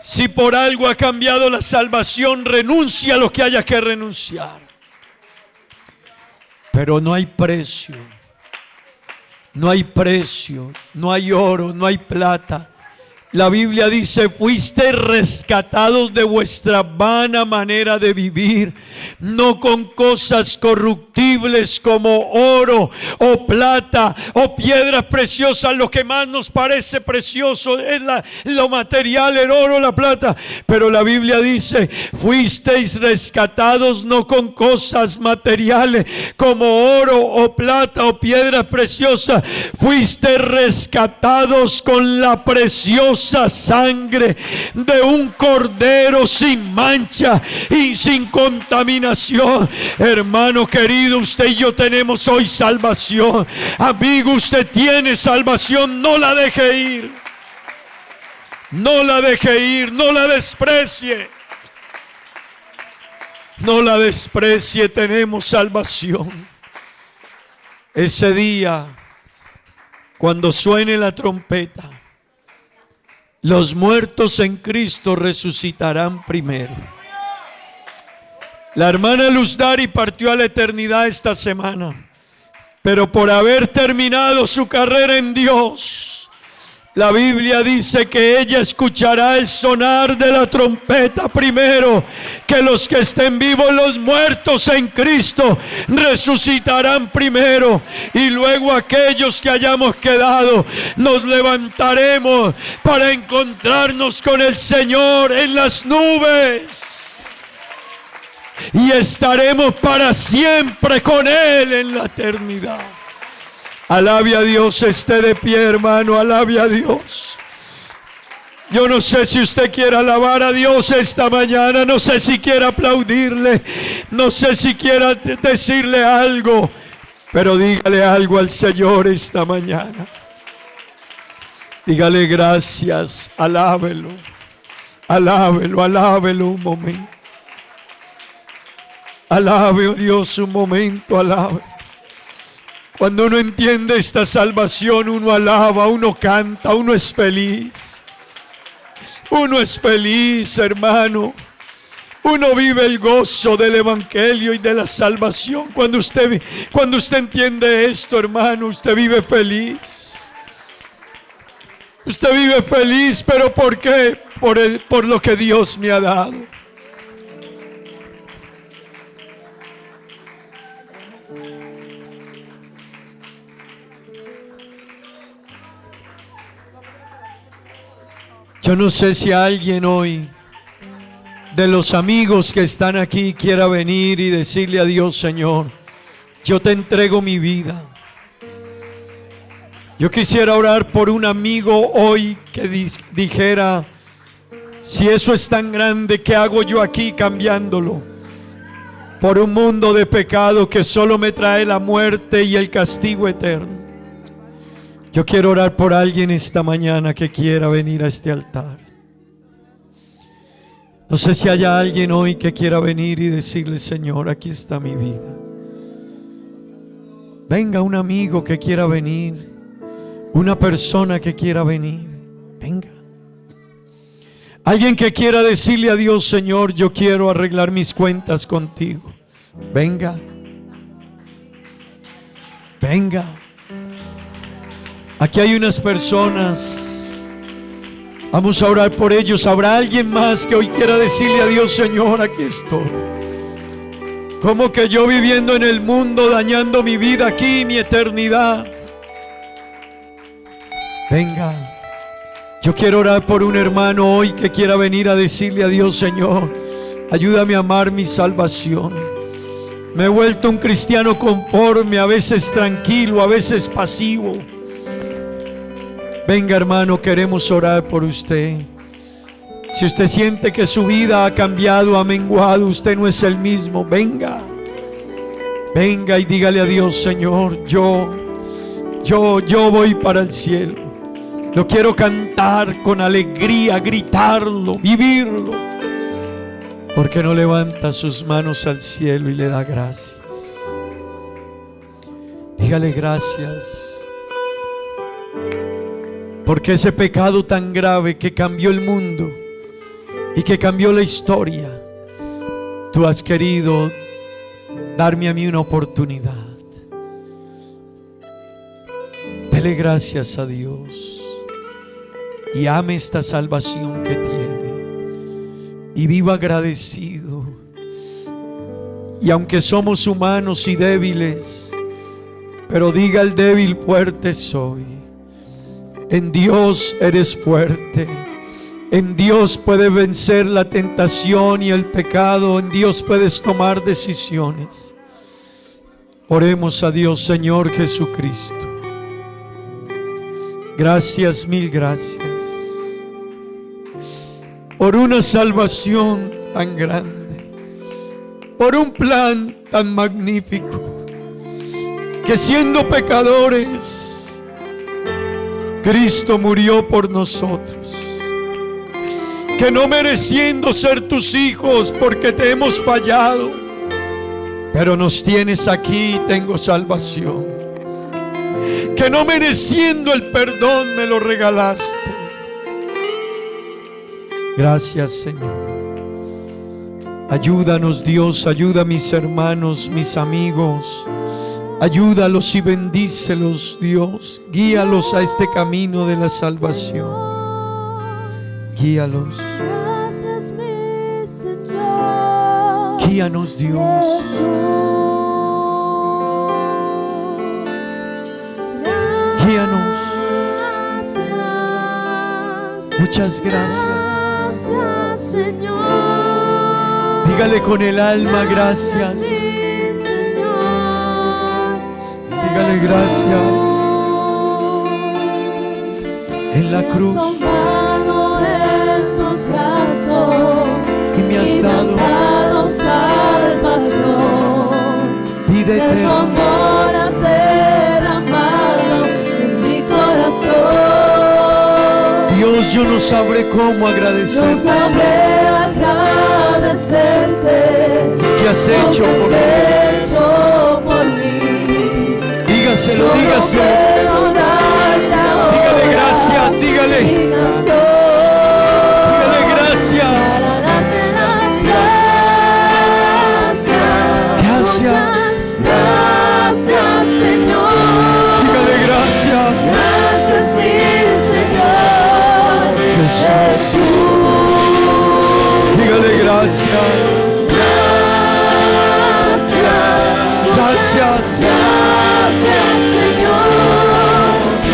Si por algo ha cambiado la salvación, renuncia a lo que haya que renunciar. Pero no hay precio. No hay precio, no hay oro, no hay plata. La Biblia dice: fuisteis rescatados de vuestra vana manera de vivir, no con cosas corruptibles como oro o plata o piedras preciosas. Lo que más nos parece precioso es lo material, el oro, la plata. Pero la Biblia dice: fuisteis rescatados no con cosas materiales como oro o plata o piedras preciosas. Fuisteis rescatados con la preciosa sangre de un cordero sin mancha y sin contaminación. Hermano querido, usted y yo tenemos hoy salvación. Amigo, usted tiene salvación. No la deje ir. No la deje ir. No la desprecie. No la desprecie. Tenemos salvación. Ese día, cuando suene la trompeta, los muertos en Cristo resucitarán primero. La hermana Luz Dari partió a la eternidad esta semana, pero por haber terminado su carrera en Dios, la Biblia dice que ella escuchará el sonar de la trompeta primero, que los que estén vivos, los muertos en Cristo, resucitarán primero, y luego aquellos que hayamos quedado nos levantaremos para encontrarnos con el Señor en las nubes y estaremos para siempre con Él en la eternidad. Alabe a Dios, esté de pie, hermano, alabe a Dios. Yo no sé si usted quiere alabar a Dios esta mañana, no sé si quiere aplaudirle, no sé si quiere decirle algo, pero dígale algo al Señor esta mañana. Dígale gracias, alábelo, alábelo, alábelo un momento. Alabe, oh Dios, un momento, alabe. Cuando uno entiende esta salvación, uno alaba, uno canta, uno es feliz. Uno es feliz, hermano. Uno vive el gozo del evangelio y de la salvación. Cuando usted entiende esto, hermano, usted vive feliz. Usted vive feliz, pero ¿por qué? Por lo que Dios me ha dado. Yo no sé si alguien hoy de los amigos que están aquí quiera venir y decirle a Dios: Señor, yo te entrego mi vida. Yo quisiera orar por un amigo hoy que dijera: si eso es tan grande, ¿qué hago yo aquí cambiándolo por un mundo de pecado que solo me trae la muerte y el castigo eterno? Yo quiero orar por alguien esta mañana que quiera venir a este altar. No sé si haya alguien hoy que quiera venir y decirle: Señor, aquí está mi vida. Venga, un amigo que quiera venir, una persona que quiera venir. Venga. Alguien que quiera decirle a Dios: Señor, yo quiero arreglar mis cuentas contigo. Venga. Venga. Aquí hay unas personas. Vamos a orar por ellos. ¿Habrá alguien más que hoy quiera decirle a Dios: Señor, aquí estoy? Como que yo viviendo en el mundo, dañando mi vida aquí, mi eternidad. Venga. Yo quiero orar por un hermano hoy que quiera venir a decirle a Dios: Señor, ayúdame a amar mi salvación. Me he vuelto un cristiano conforme, a veces tranquilo, a veces pasivo. Venga, hermano, queremos orar por usted. Si usted siente que su vida ha cambiado, ha menguado, usted no es el mismo, venga. Venga y dígale a Dios: Señor, yo voy para el cielo. Lo quiero cantar con alegría, gritarlo, vivirlo. ¿Por qué no levanta sus manos al cielo y le da gracias? Dígale gracias. Porque ese pecado tan grave que cambió el mundo y que cambió la historia, tú has querido darme a mí una oportunidad. Dele gracias a Dios y ame esta salvación que tiene y viva agradecido. Y aunque somos humanos y débiles, pero diga el débil: fuerte soy. En Dios eres fuerte. En Dios puedes vencer la tentación y el pecado. En Dios puedes tomar decisiones. Oremos a Dios. Señor Jesucristo, gracias, mil gracias por una salvación tan grande, por un plan tan magnífico, que siendo pecadores, Cristo murió por nosotros, que no mereciendo ser tus hijos porque te hemos fallado, pero nos tienes aquí y tengo salvación, que no mereciendo el perdón me lo regalaste. Gracias, Señor. Ayúdanos, Dios, ayuda a mis hermanos, mis amigos. Ayúdalos y bendícelos, Dios. Guíalos a este camino de la salvación. Guíalos. Gracias, mi Señor. Guíanos, Dios. Guíanos. Muchas gracias. Gracias, Señor. Dígale con el alma: gracias. Dígale gracias. En la cruz en tus brazos y me has dado salvación. vida De tu eterna. amor has derramado en mi corazón. Dios, yo no sabré cómo No agradecer sabré agradecerte que has hecho lo que por has mí. hecho por mí. Dígaselo, Solo dígaselo. puedo darte ahora Dígale gracias, dígale. mi canción. Dígale gracias. Para darte las Dígale gracias. Gracias. Gracias, Señor.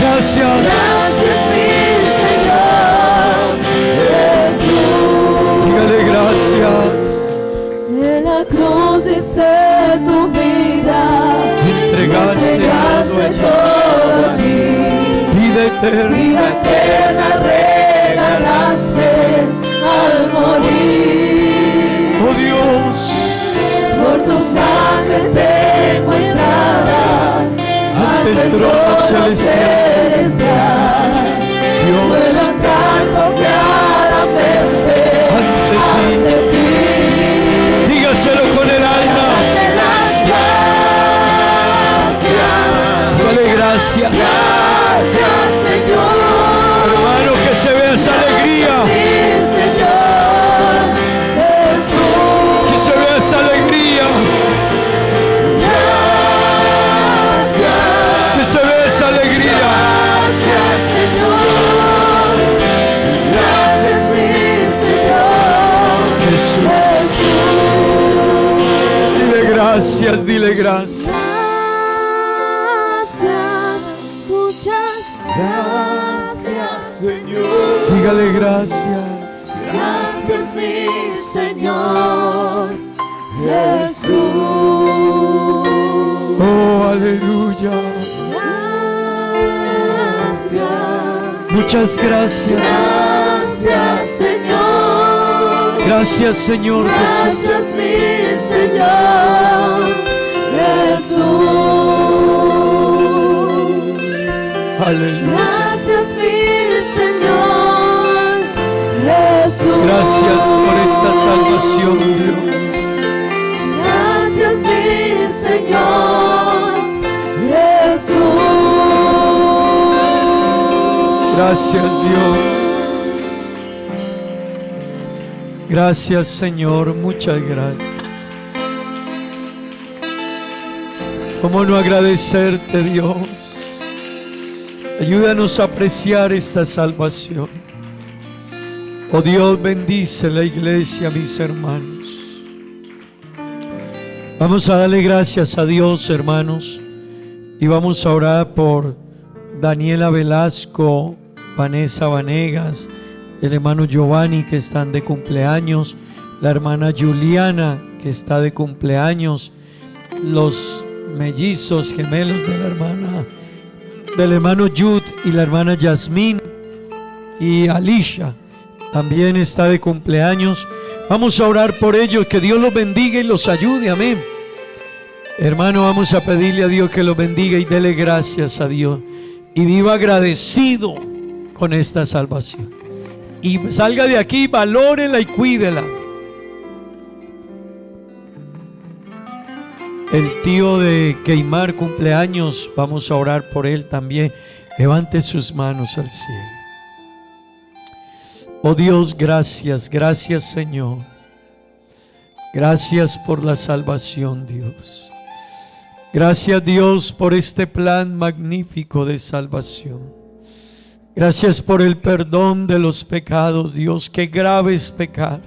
Gracias. Gracias, mi Señor Jesús. Dígale gracias. En la cruz diste tu vida, Entregaste todo allí. vida eterna. Vida eterna regalaste al morir. Oh Dios, Por tu sangre tengo entrada ante el trono celestial. Dios, Puedo entrar confiadamente ante ti. Dígaselo con el alma. Darte las gracias. Dígale gracias. Gracias, Señor. Hermano, que se vea esa alegría. Sí, Señor Jesús. Que se vea esa alegría. Gracias. Que se vea esa alegría. Gracias, Señor. Gracias, mi Señor Jesús. Jesús. Dile gracias, dile gracias. Gracias, muchas gracias, Señor. Dígale gracias. Gracias, mi Señor Jesús. Oh, aleluya. Gracias. Muchas gracias. Gracias, Señor. Gracias, Señor Jesús. Gracias, mi Señor Jesús. Aleluya. Gracias, mi Señor Jesús. Gracias por esta salvación, Dios. Gracias, mi Señor Jesús. Gracias, Dios. Gracias, Señor. Muchas gracias. ¿Cómo no agradecerte, Dios? Ayúdanos a apreciar esta salvación. Oh Dios, bendice la iglesia, mis hermanos. Vamos a darle gracias a Dios, hermanos, y vamos a orar por Daniela Velasco, Vanessa Vanegas, el hermano Giovanni, que están de cumpleaños, la hermana Juliana, que está de cumpleaños, los mellizos gemelos de la hermana, del hermano Jude y la hermana Yasmín, y Alicia también está de cumpleaños. Vamos a orar por ellos, que Dios los bendiga y los ayude, amén. Hermano, vamos a pedirle a Dios que los bendiga y dele gracias a Dios y viva agradecido con esta salvación. Y salga de aquí, valórela y cuídela. El tío de Keimar cumpleaños, vamos a orar por él también. Levante sus manos al cielo. Oh Dios, gracias, gracias, Señor. Gracias por la salvación, Dios. Gracias, Dios, por este plan magnífico de salvación. Gracias por el perdón de los pecados, Dios. Qué grave es pecar.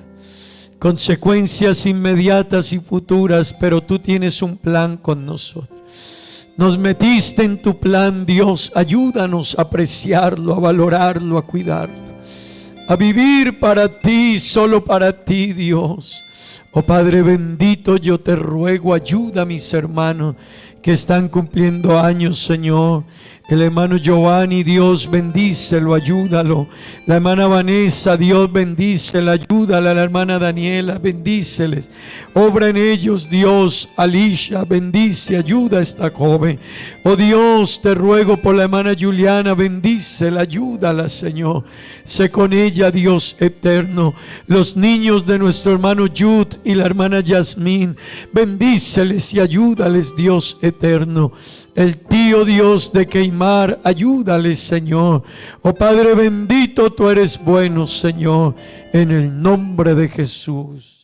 Consecuencias inmediatas y futuras, pero tú tienes un plan con nosotros. Nos metiste en tu plan, Dios. Ayúdanos a apreciarlo, a valorarlo, a cuidarlo, a vivir para ti, solo para ti, Dios. Oh Padre bendito, yo te ruego, ayuda a mis hermanos que están cumpliendo años, Señor. El hermano Giovanni, Dios bendícelo, ayúdalo. La hermana Vanessa, Dios bendícela, ayúdala. La hermana Daniela, bendíceles. Obra en ellos, Dios. Alicia, bendice, ayuda a esta joven. Oh Dios, te ruego por la hermana Juliana, bendícela, ayúdala, Señor. Sé con ella, Dios eterno. Los niños de nuestro hermano Jude y la hermana Yasmín, bendíceles y ayúdales, Dios eterno. El tío, Dios de Keimar, ayúdale, Señor. Oh Padre bendito, tú eres bueno, Señor, en el nombre de Jesús.